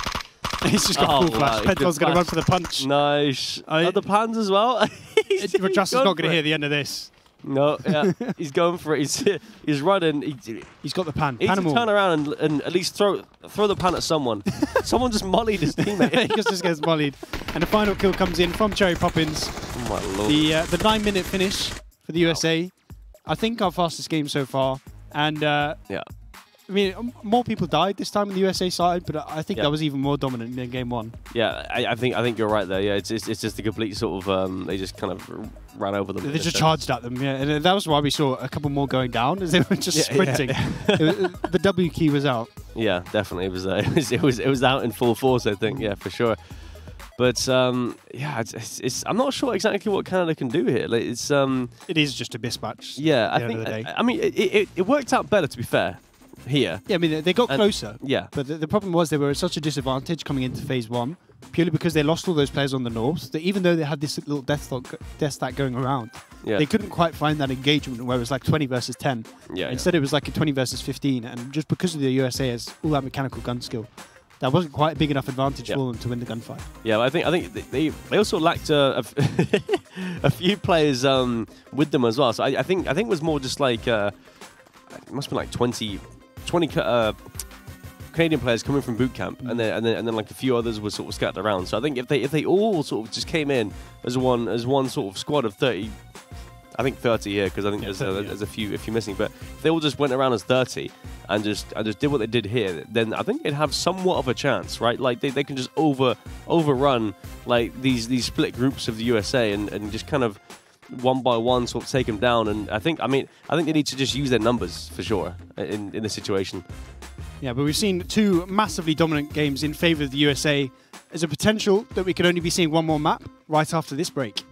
He's just got full flash. Penton's going to run for the punch. Nice. The pans as well. Drassel's not going to hear the end of this. No, yeah, he's going for it. He's running. He's got the pan. He needs to turn around and at least throw the pan at someone. Someone just mollied his teammate. He just gets mollied. And the final kill comes in from Cherry Poppins. Oh my lord. The 9-minute finish for the USA. I think our fastest game so far. And yeah. I mean, more people died this time on the USA side, but I think that was even more dominant than game 1. Yeah, I think you're right there. Yeah, it's just a complete sort of they just kind of ran over them. They just charged at them. Yeah, and that was why we saw a couple more going down as they were just sprinting. The W key was out. Yeah, definitely it was out in full force. I think yeah, for sure. But yeah, I'm not sure exactly what Canada can do here. Like, it is just a mismatch. Yeah, I think. I mean, it worked out better, to be fair. Here. Yeah, I mean, they got closer. Yeah. But the problem was they were at such a disadvantage coming into phase 1, purely because they lost all those players on the north, that even though they had this little death stack going around, they couldn't quite find that engagement where it was like 20 versus 10. Yeah. Instead, it was like a 20 versus 15. And just because of the USA has all that mechanical gun skill, that wasn't quite a big enough advantage for them to win the gunfight. Yeah, I think they also lacked a few players with them as well. So I think it was more just like it must have been like 20 Canadian players coming from boot camp, and then like a few others were sort of scattered around. So I think if they all sort of just came in as one sort of squad of 30, I think 30 here because I think there's a few missing, but if they all just went around as 30 and just did what they did here, then I think they'd have somewhat of a chance, right? Like they can just overrun like these split groups of the USA and just kind of one by one sort of take them down. And I think they need to just use their numbers for sure in this situation. Yeah, but we've seen 2 massively dominant games in favour of the USA. There's a potential that we could only be seeing one more map right after this break.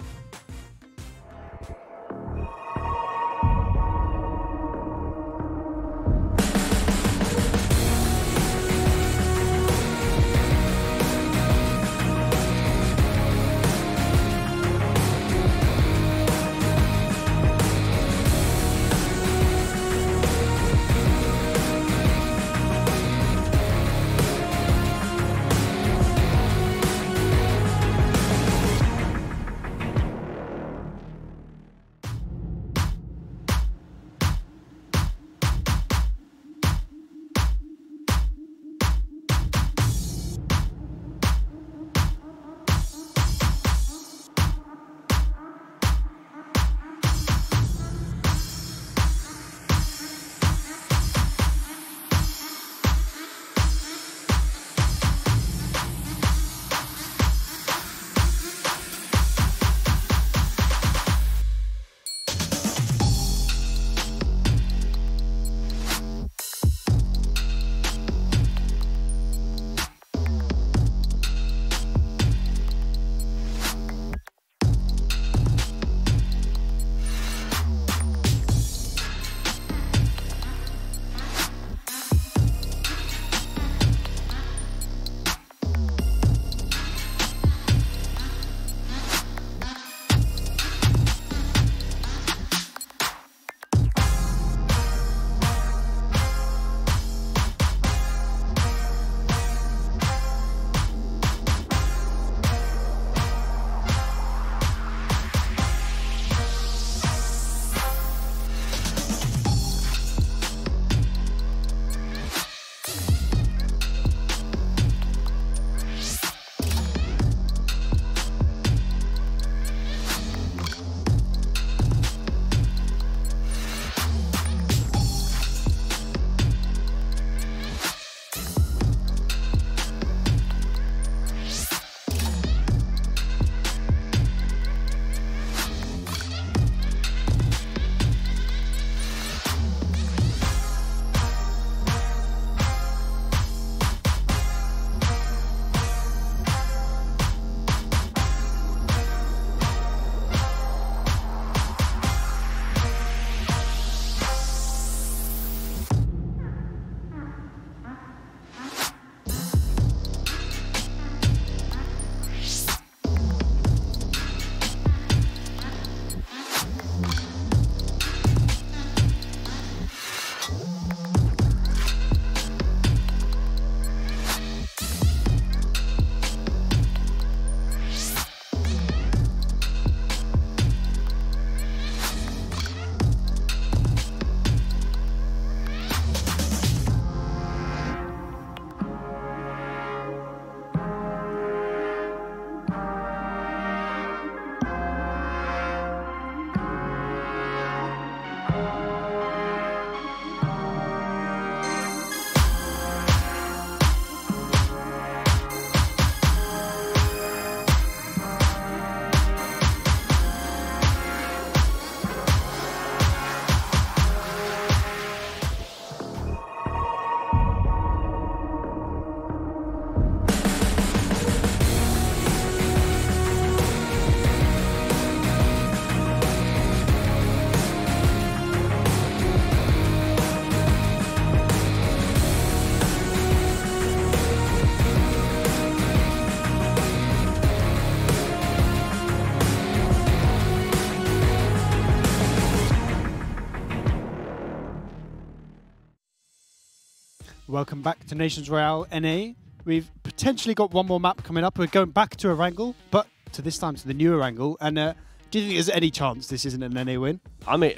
Welcome back to Nations Royale NA. We've potentially got one more map coming up. We're going back to Erangel, but to this time to the new Erangel. And do you think there's any chance this isn't an NA win? I mean,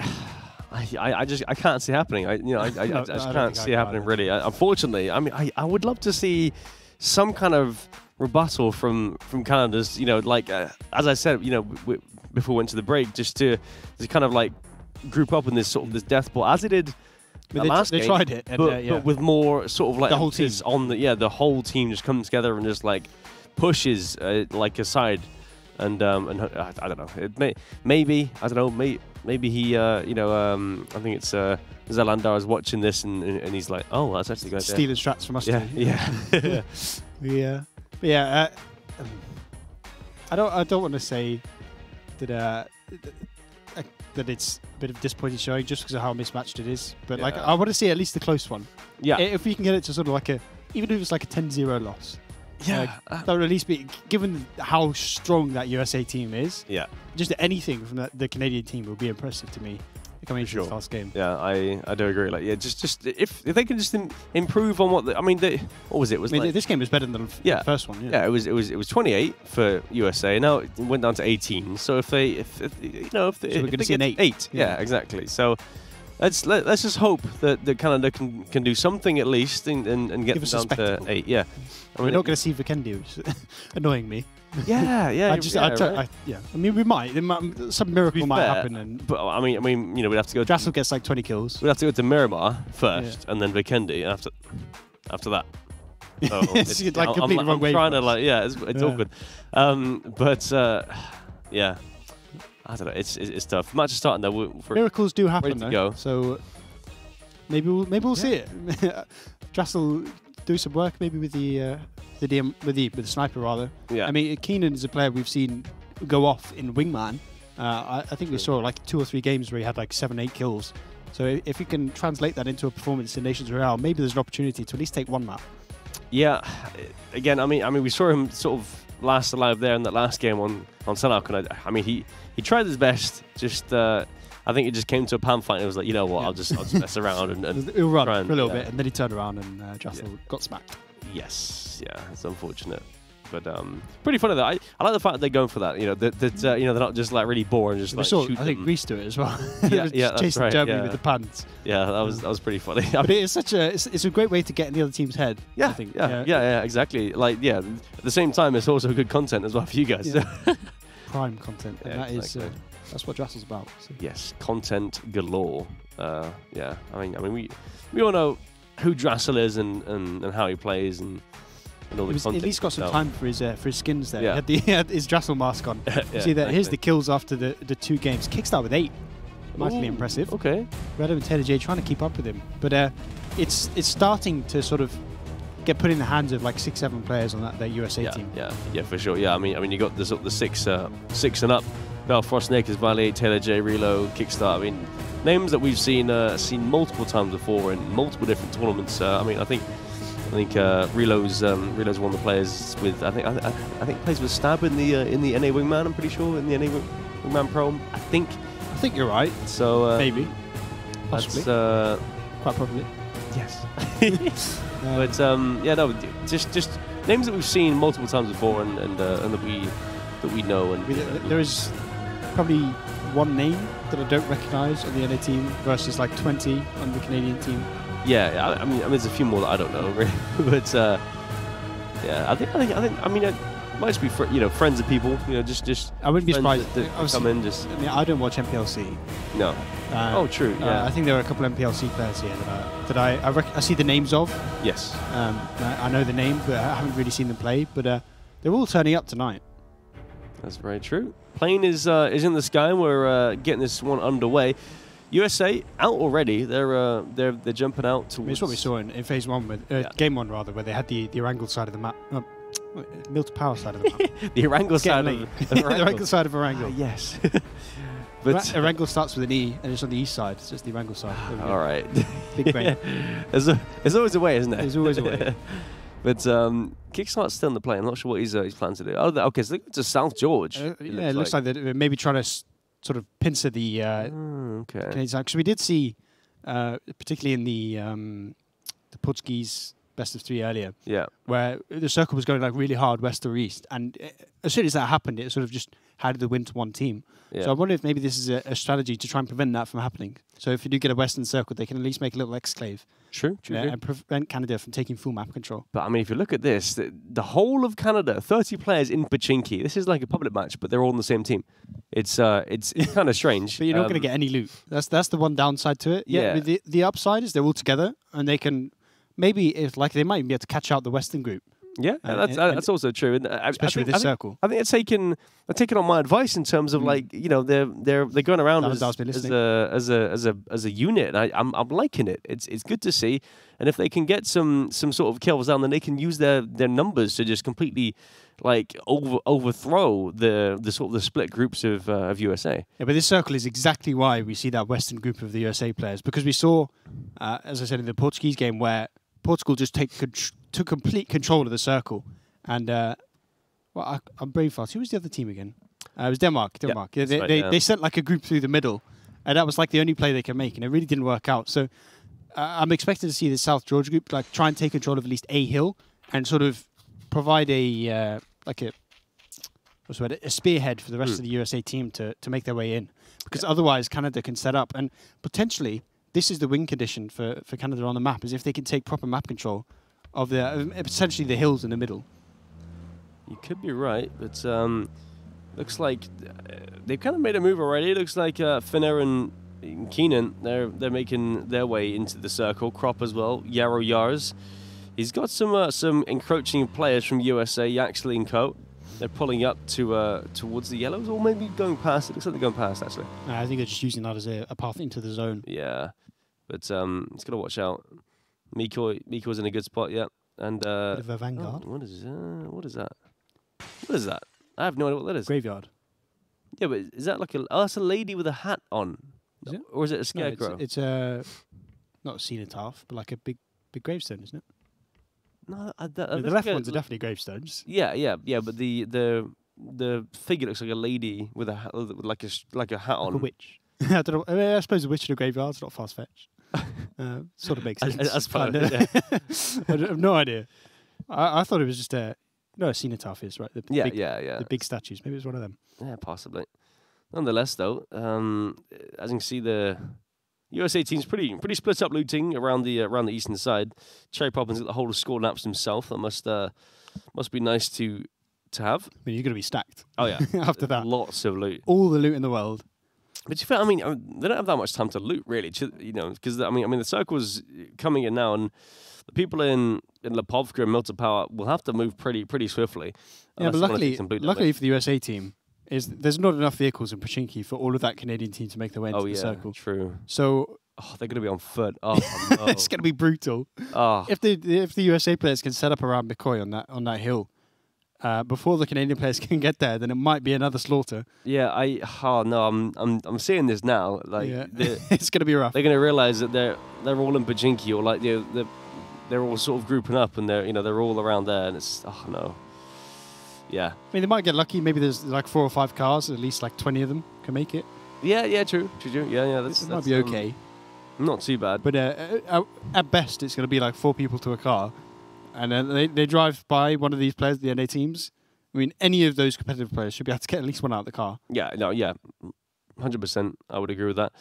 I can't see it happening. I just can't see it happening really. Unfortunately, I mean, I would love to see some kind of rebuttal from Canada's. You know, like as I said, you know, before we went to the break, just to kind of like group up in this sort of this death ball as it did. They tried it, and, but with more sort of like the whole team on the whole team just comes together and just like pushes like aside, and I don't know. Maybe I don't know. Maybe he you know I think it's Zelandar is watching this and he's like, oh, that's actually going to stealing strats from us. Yeah. I don't want to say that that it's a bit of disappointing showing just because of how mismatched it is. But like, I want to see at least a close one. Yeah. If we can get it to sort of like even if it's like a 10-0 loss. Yeah. That would at least be, given how strong that USA team is. Yeah. Just anything from the Canadian team would be impressive to me coming into this last game. Yeah, I do agree. Like, yeah, just if they can just improve on what what was it? This game was better than the first one. Yeah, it was 28 for USA. Now it went down to 18. So if they we're going to see an 8. Yeah, exactly. So let's just hope that Canada can do something at least and get them down to 8. Yeah, I mean, we're not going to see Vikendi, which is annoying me. Yeah. I mean, we might. Some miracle might happen. But I mean, you know, we'd have to go. Drassel gets like 20 kills. We'd have to go to Miramar first, and then Vikendi after that. So it's like completely wrong way. I'm trying to it's awkward. Yeah. I don't know. It's tough. Match is starting though. Miracles do happen though. Go. So maybe we'll see it. Drassel do some work maybe with the sniper rather. Yeah. I mean, Keenan is a player we've seen go off in Wingman. I think we saw like 2 or 3 games where he had like 7-8 kills. So if we can translate that into a performance in Nations Royale, maybe there's an opportunity to at least take one map. Yeah. Again, I mean, we saw him sort of last alive there in that last game on Sanhok, and I mean, he tried his best. Just I think it just came to a pan fight, and it was like, you know what, I'll just mess around and he'll run for a little bit, and then he turned around and Drassel got smacked. Yes, yeah, it's unfortunate, but pretty funny though. I like the fact that they're going for that. You know, you know, they're not just like really boring, just like shoot. I think Greece do it as well. Yeah, chasing right, Germany with the pants. Yeah, that was pretty funny. But it's it's a great way to get in the other team's head. Yeah, I think. Yeah, exactly. Like, yeah, at the same time, it's also good content as well for you guys. Yeah. Prime content, and that's what Drassel's about. So. Yes, content galore. Yeah, I mean, we all know who Drassel is and how he plays and all the content. At least got some time for his skins there. Yeah. He had his Drassel mask on. See that? Here's the kills after the 2 games. Kickstart with 8. Mightily impressive. Okay. Redo and Taylor J trying to keep up with him, but it's starting to sort of get put in the hands of like 6-7 players on that USA team. Yeah, for sure. Yeah, I mean, you got the 6 and up. Belfrost, Nakers, Valley, Taylor J, Reload, Kickstart. I mean, names that we've seen multiple times before in multiple different tournaments. I mean, I think Reload's one of the players with I think plays with Stab in the NA Wingman. I'm pretty sure in the NA Wingman Pro. I think you're right. So maybe, possibly, quite probably, yes. But yeah, no, just names that we've seen multiple times before and that we know. And there is probably one name that I don't recognise on the NA team versus like 20 on the Canadian team. Yeah, I mean, there's a few more that I don't know, really. But yeah, I think I mean, it might just be friends of people, just. I wouldn't be surprised that come in. Just. I mean, I don't watch MPLC. No. Oh, true. Yeah. I think there are a couple of MPLC players here that I see the names of. Yes. I know the name, but I haven't really seen them play. But they're all turning up tonight. That's very true. Plane is in the sky, and we're getting this one underway. USA out already. They're jumping out towards. It's what we saw in phase 1 with game 1 rather, where they had the Erangel side of the map. Milton Power side of the map. The Erangel side of the Erangel side of Erangel. Yes. But Erangel starts with an E, and it's on the east side. It's just the Erangel side. All right. Big brain. There's always a way, isn't there? There's always a way. But Kickstart's still in the play. I'm not sure what he's planning to do. Oh, okay, so it's South George. It looks like they're maybe trying to sort of pincer the okay. Because we did see, particularly in Portuguese best of 3 earlier. Yeah. Where the circle was going like really hard west or east, and as soon as that happened, it sort of just handed the win to one team. Yeah. So I wonder if maybe this is a strategy to try and prevent that from happening. So if you do get a western circle, they can at least make a little exclave. True. And prevent Canada from taking full map control. But I mean, if you look at this, the whole of Canada, 30 players in Pachinki. This is like a public match, but they're all on the same team. It's kind of strange. But you're not going to get any loot. That's the one downside to it. Yeah. The upside is they're all together, and they can maybe they might even be able to catch out the Western group. Yeah, that's also true. And especially with this circle. I think they're taking on my advice in terms of like, you know, they're going around as a unit. And I'm liking it. It's good to see. And if they can get some sort of kills down, then they can use their numbers to just completely like overthrow the sort of the split groups of USA. Yeah, but this circle is exactly why we see that Western group of the USA players, because we saw, as I said in the Portuguese game, where Portugal just took complete control of the circle, and I'm brain fast. Who was the other team again? It was Denmark. Yeah, they sent like a group through the middle, and that was like the only play they could make, and it really didn't work out. So I'm expecting to see the South Georgia group like try and take control of at least a hill and sort of provide a spearhead for the rest of the USA team to make their way in, because otherwise Canada can set up, and potentially this is the win condition for Canada on the map, is if they can take proper map control of essentially the hills in the middle. You could be right, but looks like they've kind of made a move already. It looks like Finner and Keenan, they're making their way into the circle. Krop as well, Yarrow Yars. He's got some encroaching players from USA, Yaxley and Co. They're pulling up towards the yellows, or maybe going past. It looks like they're going past, actually. I think they're just using that as a path into the zone. Yeah, but he's got to watch out. Miko's in a good spot, yeah. And bit of a vanguard. What is that? What is that? I have no idea what that is. Graveyard. Yeah, but is that like that's a lady with a hat on? Is it? Or is it a scarecrow? No, it's not a cenotaph, but like a big gravestone, isn't it? No, the left ones are definitely gravestones. Yeah. But the figure looks like a lady with a hat, like a hat on. Like a witch. I don't know. I suppose a witch in a graveyard's not fast fetch. Sort of makes sense. As part of it, yeah. I have no idea. I thought it was just a cenotaph is right. The big statues. Maybe it's one of them. Yeah, possibly. Nonetheless, though, as you can see, the USA team's pretty split up looting around the eastern side. Cherry Poppins got the whole score naps himself. That must be nice to have. I mean, you're going to be stacked. Oh yeah, after that, lots of loot, all the loot in the world. But you feel, I mean, they don't have that much time to loot, really. You know, because I mean, the circle's coming in now, and the people in Lipovka and Miltopau will have to move pretty swiftly. Yeah, but luckily for the USA team, there's not enough vehicles in Pachinki for all of that Canadian team to make their way into the circle. True. So they're going to be on foot. Oh, no. It's going to be brutal. Oh. If the USA players can set up around McCoy on that hill before the Canadian players can get there, then it might be another slaughter. Yeah, I'm seeing this now. Like it's going to be rough. They're going to realize that they're all in Pachinki, or like they're all sort of grouping up, and they're all around there, and it's no. Yeah. I mean, they might get lucky. Maybe there's like 4 or 5 cars. At least like 20 of them can make it. Yeah, true. Yeah, that might be okay. Not too bad. But at best, it's going to be like 4 people to a car. And then they drive by one of these players, the NA teams. I mean, any of those competitive players should be able to get at least one out of the car. Yeah, 100%. I would agree with that.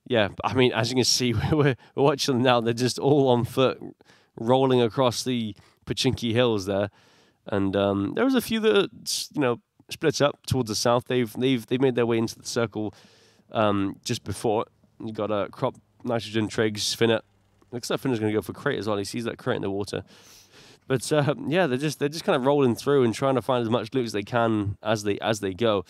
Yeah, I mean, as you can see, we're watching them now. They're just all on foot, rolling across the Pachinki hills there. And there was a few that split up towards the south. They've made their way into the circle just before. You got a Crop, Nitrogen, Triggs, Finnet. Looks like Finner's going to go for crate as well. He sees that crate in the water. But they're just kind of rolling through and trying to find as much loot as they can as they go.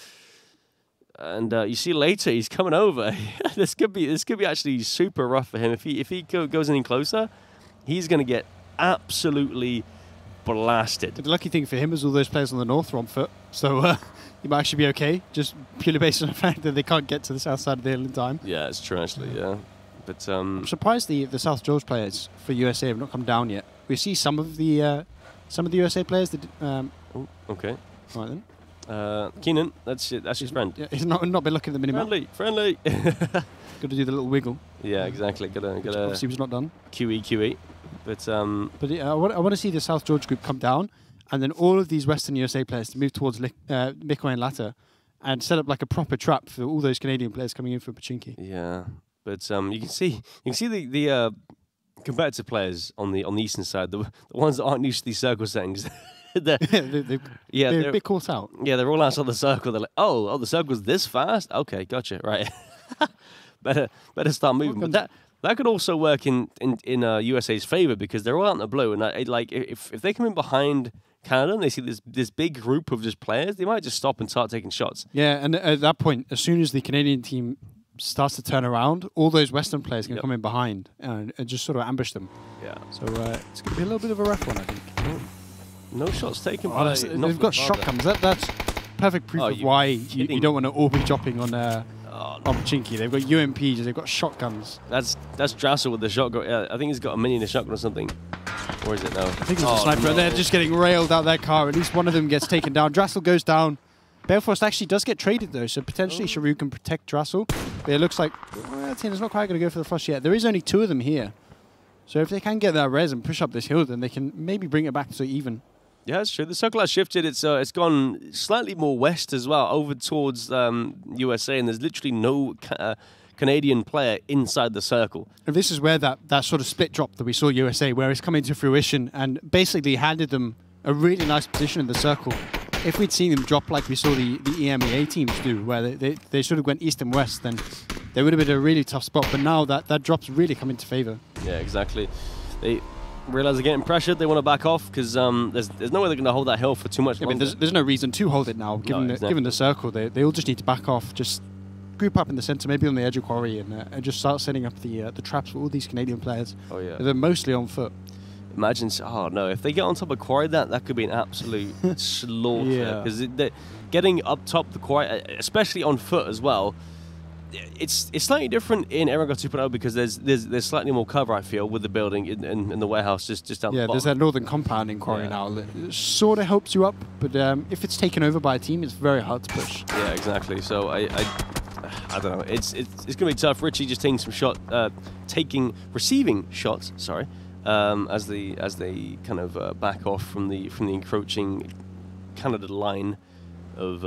And you see later he's coming over. This could be actually super rough for him. If he goes any closer, he's going to get absolutely blasted. The lucky thing for him is all those players on the north are on foot, so he might actually be okay, just purely based on the fact that they can't get to the south side of the hill in time. Yeah, it's true actually. Yeah, but I'm surprised the South George players for USA have not come down yet. We see some of the USA players that. Okay. All right then. Keenan, that's his friend. Yeah, he's not been looking at the minimap. Friendly. Got to do the little wiggle. Yeah, exactly. Got obviously was not done. QE. But yeah, I want to see the South Georgia group come down, and then all of these Western USA players to move towards Mikoy and Latta, and set up like a proper trap for all those Canadian players coming in for Pachinki. Yeah, but you can see the competitive players on the eastern side, the ones that aren't used to these circle settings. they're a bit caught out. Yeah, they're all outside the circle. They're like, oh, the circle's this fast? Okay, gotcha. Right. better start moving. But that could also work in USA's favor because they're all out in the blue, and if they come in behind Canada and they see this big group of just players, they might just stop and start taking shots. Yeah, and at that point, as soon as the Canadian team starts to turn around, all those Western players can come in behind and just sort of ambush them. Yeah. So it's going to be a little bit of a rough one, I think. No shots taken. They've got shotguns. That's perfect proof of why you don't want to all be dropping on Pachinki. They've got UMPs. They've got shotguns. That's Drassel with the shotgun. Yeah, I think he's got a mini in the shotgun or something. Or is it now? I think it's a sniper. No. They're just getting railed out their car. At least one of them gets taken down. Drassel goes down. Balefrost actually does get traded though, so potentially Sharu can protect Drassel. But it looks like Tina's not quite going to go for the flush yet. There is only 2 of them here. So if they can get that res and push up this hill, then they can maybe bring it back to even. Yeah, that's true. The circle has shifted. It's gone slightly more west as well, over towards USA, and there's literally no Canadian player inside the circle. And this is where that sort of split drop that we saw USA, where it's come into fruition and basically handed them a really nice position in the circle. If we'd seen them drop like we saw the EMEA teams do, where they sort of went east and west, then they would have been a really tough spot. But now that drop's really come into favour. Yeah, exactly. They realise they're getting pressured. They want to back off because there's no way they're going to hold that hill for too much longer. There's no reason to hold it now. Given the circle, they all just need to back off. Just group up in the centre, maybe on the edge of quarry, and just start setting up the traps for all these Canadian players. Oh yeah, they're mostly on foot. Imagine, if they get on top of quarry, that could be an absolute slaughter. Because getting up top the quarry, especially on foot as well, it's slightly different in Eragon 2.0 because there's slightly more cover, I feel, with the building in the warehouse just down the bottom. There's that northern compound in quarry now that sort of helps you up, but if it's taken over by a team, it's very hard to push. Yeah, exactly. So I don't know. It's going to be tough. Richie just receiving shots. Sorry. As they kind of back off from the encroaching Canada line of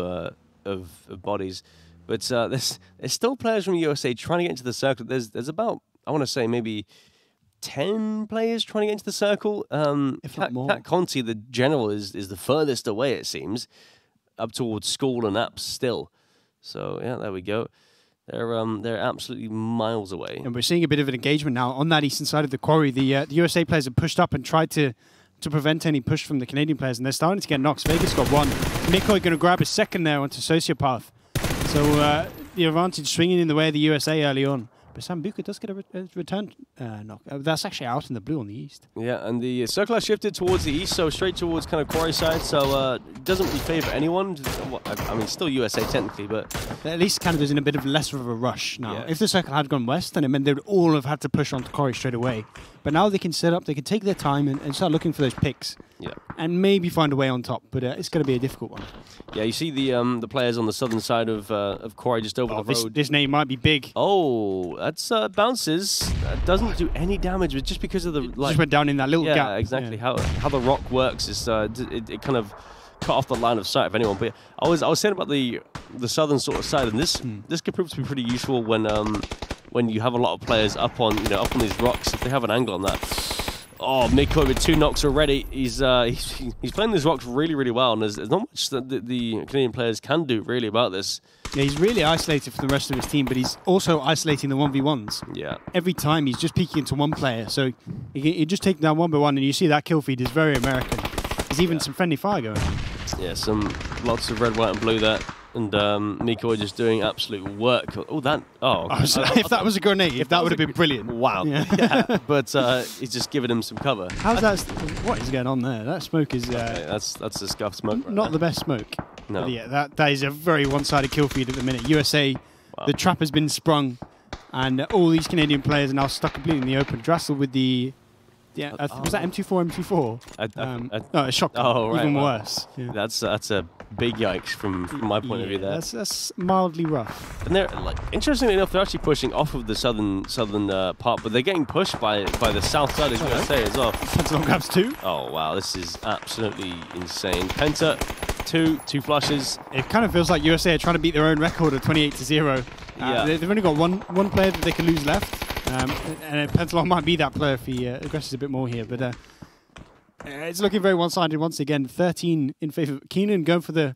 bodies, but there's still players from the USA trying to get into the circle. There's about, I want to say, maybe 10 players trying to get into the circle. If not more. Cat Conti, the general, is the furthest away, it seems, up towards school and apps still. So yeah, there we go. They're absolutely miles away. And we're seeing a bit of an engagement now on that eastern side of the quarry. The USA players have pushed up and tried to prevent any push from the Canadian players, and they're starting to get knocks. Vegas got 1. Mikoy going to grab a second there onto Sociopath. So the advantage swinging in the way of the USA early on. But Sambuca does get a return knock. That's actually out in the blue on the east. Yeah, and the circle has shifted towards the east, so straight towards kind of quarry side. So it doesn't really favour anyone. I mean, still USA technically, but at least Canada's in a bit of less of a rush now. Yeah. If the circle had gone west, then it meant they would all have had to push onto quarry straight away. But now they can set up, they can take their time and start looking for those picks. Yeah. And maybe find a way on top, but it's going to be a difficult one. Yeah, you see the players on the southern side of quarry just over the road. This name might be big. Oh, that's bounces. That doesn't do any damage, but just because of the just went down in that little gap. Yeah, exactly. How the rock works is it kind of cut off the line of sight of anyone. But I was saying about the southern sort of side, and this could prove to be pretty useful when you have a lot of players up on these rocks. If they have an angle on that. Oh, Mikoy with 2 knocks already. He's playing these rocks really, really well, and there's not much that the Canadian players can do really about this. Yeah, he's really isolated from the rest of his team, but he's also isolating the 1v1s. Yeah. Every time he's just peeking into one player, so he just take down 1 by 1, and you see that kill feed is very American. There's even some friendly fire going on. Yeah, lots of red, white, and blue there. And Mikoy just doing absolute work. Oh, that... Oh, if that was a grenade, if that would have been brilliant. Wow. Yeah. But he's just giving him some cover. How's that... What is going on there? That smoke is... Okay, that's a scuffed smoke. Not the best smoke. No. But yeah, that is a very one-sided kill feed at the minute. USA, the trap has been sprung, and all these Canadian players are now stuck completely in the open. Drassel with the Yeah, was that M24, M24? No, it's shotgun. Oh, right. Even worse. Yeah. That's a big yikes from my point of view there. That's mildly rough. And they're interestingly enough, they're actually pushing off of the southern part, but they're getting pushed by the south side, as you say as well. Penta grabs 2. Oh wow, this is absolutely insane. Penta, two flushes. It kind of feels like USA are trying to beat their own record of 28-0. Yeah. They've only got one player that they can lose left. And Pentalon might be that player if he aggresses a bit more here, but it's looking very one-sided once again. 13 in favour of Keenan going for the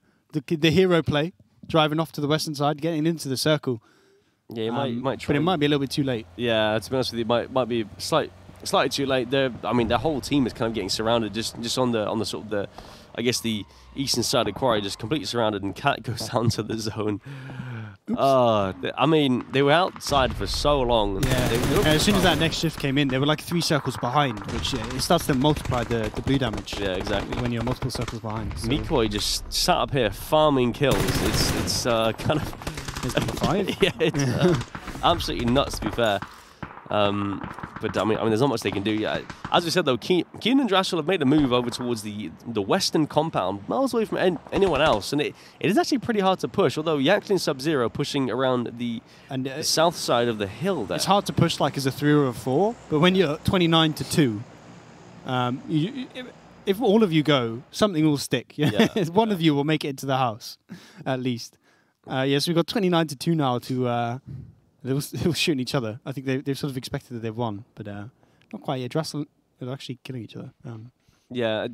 hero play, driving off to the western side, getting into the circle. Yeah, he might try. But it might be a little bit too late. Yeah, to be honest with you, it might be slightly too late. Their whole team is kind of getting surrounded just on the sort of the, I guess the eastern side of Quarry, just completely surrounded, and Cat goes down to the zone. They were outside for so long. Yeah. As soon as that next shift came in, they were like 3 circles behind, which it starts to multiply the blue damage. Yeah, exactly. When you're multiple circles behind. So. Mikoi just sat up here farming kills. It's kind of. It's number 5. Yeah, it's absolutely nuts, to be fair. But I mean, there's not much they can do. Yeah, as we said though, Keenan and Drassel have made a move over towards the western compound, miles away from anyone else, and it is actually pretty hard to push. Although Yanklin Sub-Zero pushing around the south side of the hill there. It's hard to push like as a 3 or a 4, but when you're 29-2, if all of you go, something will stick. Yeah. One of you will make it into the house, at least. Yes, we've got 29-2 now to. They were shooting each other. I think they've sort of expected that they've won, but not quite yet. Drassel are actually killing each other. Yeah,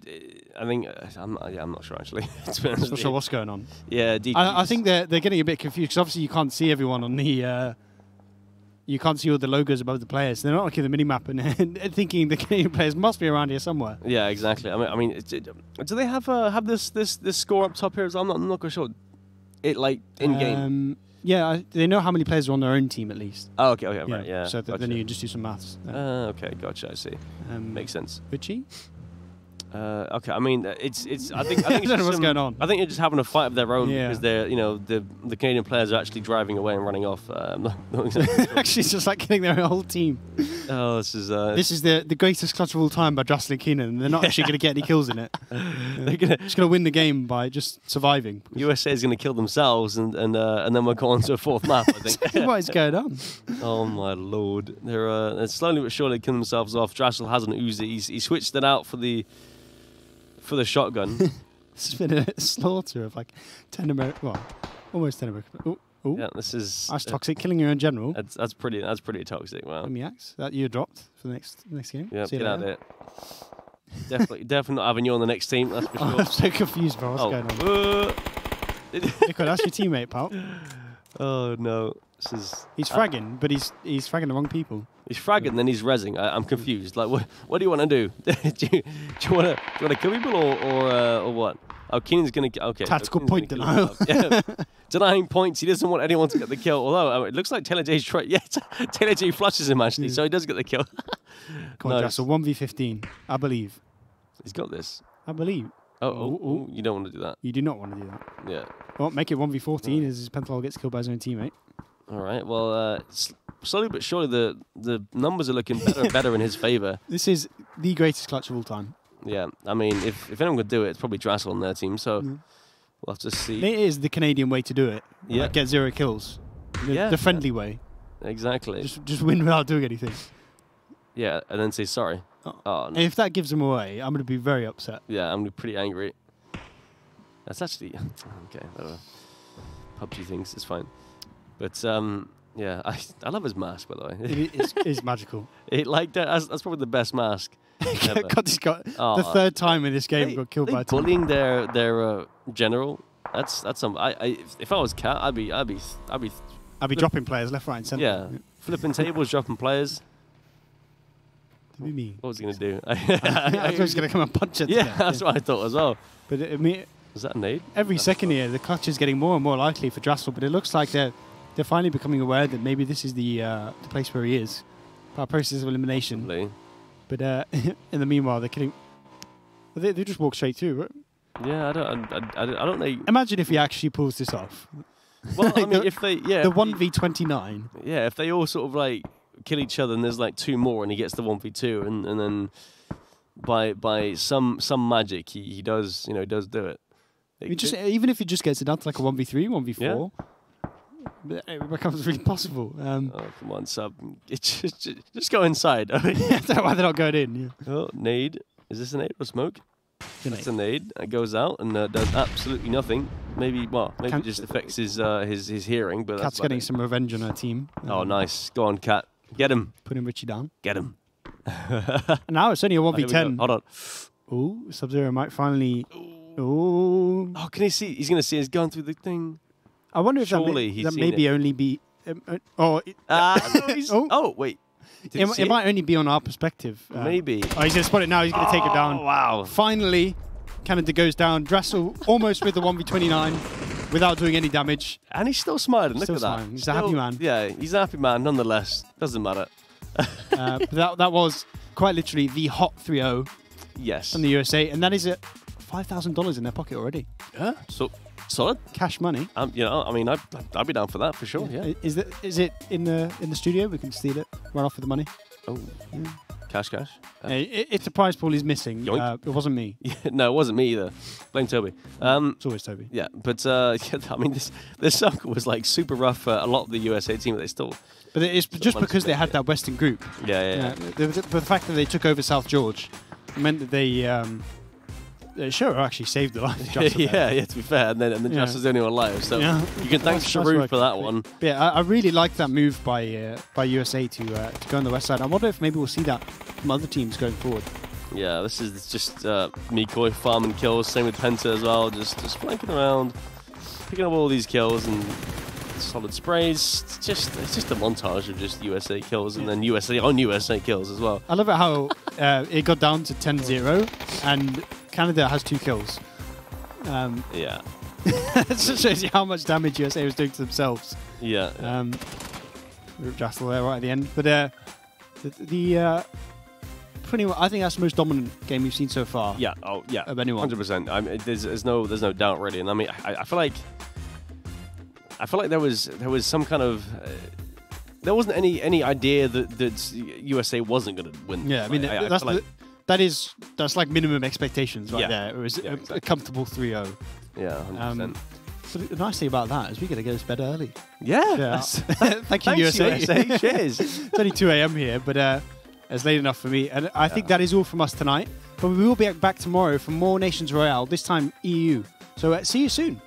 I think I'm not sure actually. To be honest, not sure what's going on. Yeah, I think they're getting a bit confused because obviously you can't see everyone on the. You can't see all the logos above the players. They're not looking at the minimap and thinking the Canadian players must be around here somewhere. Yeah, exactly. I mean, do they have this score up top here? I'm not quite sure. It like in game. Yeah, they know how many players are on their own team at least. Oh, okay, right, yeah. So then you can just do some maths. Okay, gotcha. I see. Makes sense. Richie? Okay, I mean, it's. I think I don't know what's going on. I think they're just having a fight of their own because they're, the Canadian players are actually driving away and running off. Actually, it's just like killing their whole team. Oh, this is the greatest clutch of all time by Drassel and Keenan. They're not actually going to get any kills in it. They're just going to win the game by just surviving. USA is going to kill themselves, and then we'll go on to a 4th map. I think. What is going on? Oh my lord! They're slowly but surely killing themselves off. Drassel has an Uzi. He switched it out for the shotgun. It's been a slaughter of like 10 American, well, almost 10 American. Ooh. Yeah, this is... That's toxic, killing your own general. That's pretty toxic, wow. Axe, that you dropped for the next game. Yeah, get out of it. Definitely not having you on the next team, that's for sure. I'm so confused, bro. What's going on? Nico, that's your teammate, pal. Oh, no. He's fragging, but he's fragging the wrong people. He's fragging, then he's rezzing. I'm confused. Like, what do you want to do? do you want to kill people or what? Oh, Keenan's going to... Okay. Tactical point denial. Yeah. Denying points. He doesn't want anyone to get the kill. Although, it looks like Taylor J's trying... Yeah, Taylor J flushes him, actually, so he does get the kill. Come on, Drassel. 1v15. I believe. He's got this. I believe. Oh, you don't want to do that. You do not want to do that. Yeah. Well, make it 1v14 as Pentalon gets killed by his own teammate. All right. Well, slowly but surely the numbers are looking better and better in his favour. This is the greatest clutch of all time. Yeah. I mean, if anyone could do it, it's probably Drassel on their team. So we'll have to see. It is the Canadian way to do it. Yeah. Like get 0 kills. The friendly way. Exactly. Just win without doing anything. Yeah, and then say sorry. Oh no. And if that gives them away, I'm going to be very upset. Yeah, I'm going to be pretty angry. That's actually okay. PUBG things, it's fine. But yeah, I love his mask, by the way. It's magical. That's probably the best mask. God, he's got the 3rd time in this game got killed by a team. Bullying their general. That's some. If I was Cat, I'd be dropping players left, right, and centre. Yeah, flipping tables, dropping players. What do you mean? What was he going to do? I thought he was going to come and punch it. Yeah, that's what I thought as well. But I mean, was that a nade? Every second here, the clutch is getting more and more likely for Drassel, but it looks like they're finally becoming aware that maybe this is the place where he is. By process of elimination. Probably. But in the meanwhile, they're killing. They just walk straight through, right? Yeah, I don't know. Imagine if he actually pulls this off. Well, I mean, if they, the 1v29. Yeah, if they all sort of like kill each other, and there's like 2 more, and he gets the 1v2, and then by some magic he does do it. Even if he just gets it down to like a 1v3, 1v4, it becomes really possible. Oh, come on, sub. Just go inside. I don't know why they're not going in. Yeah. Oh, nade. Is this a nade or smoke? It's a nade. It goes out and does absolutely nothing. Maybe it just affects his hearing. But Cat's getting some revenge on her team. Oh, nice. Go on, Cat. Get him. Putting Richie down. Get him. And now it's only a 1v10. Hold on. Ooh, Sub-Zero might finally... Ooh. Oh, can he see? He's going to see his gun through the thing. I wonder if Surely that maybe only be... oh, wait. It might only be on our perspective. Maybe. Oh, he's going to spot it now. He's going to take it down. Wow. Finally, Canada goes down. Dressel almost with the 1v29 without doing any damage. And he's still smiling. Look at that. Smiling. He's a happy man. Yeah, he's a happy man nonetheless. Doesn't matter. But that was quite literally the hot 3-0 yes. from the USA. And that is at $5,000 in their pocket already. Yeah. So solid. Cash money. I mean, I'd be down for that for sure. Yeah. Is it in the studio? We can steal it. Run off with the money. Oh. Yeah. Cash. If the prize pool is missing, it wasn't me. No, it wasn't me either. Blame Toby. It's always Toby. Yeah, but I mean, this circle was like super rough for a lot of the USA team, but they still. But it's just because they had that Western group. Yeah. The fact that they took over South George meant that they sure actually saved the life of Just. Yeah, to be fair, and then Just was the only one alive, so you can thank Sharu for that one. But yeah, I really like that move by USA to go on the west side. I wonder if maybe we'll see that from other teams going forward. Yeah, this is just Mikoi farming kills, same with Penta as well, just flanking around, picking up all these kills and solid sprays. It's just a montage of just USA kills and then USA on USA kills as well. I love it how it got down to 10-0 and Canada has 2 kills. Yeah. That just shows you how much damage USA was doing to themselves. Yeah. Jastle there right at the end. But pretty much, I think that's the most dominant game we've seen so far. Yeah. Oh, yeah. Of anyone. 100%. I mean, there's no doubt really. And I mean, I feel like there was some kind of there wasn't any idea that USA wasn't going to win. Yeah. I mean, that's like minimum expectations right there. It was a comfortable 3-0. Yeah. 100%. But the nice thing about that is we get to go to bed early. Yeah. Thank you, USA. Cheers. It's only 2 a.m. here, but it's late enough for me. And I think that is all from us tonight. But we will be back tomorrow for more Nations Royale, this time EU. So see you soon.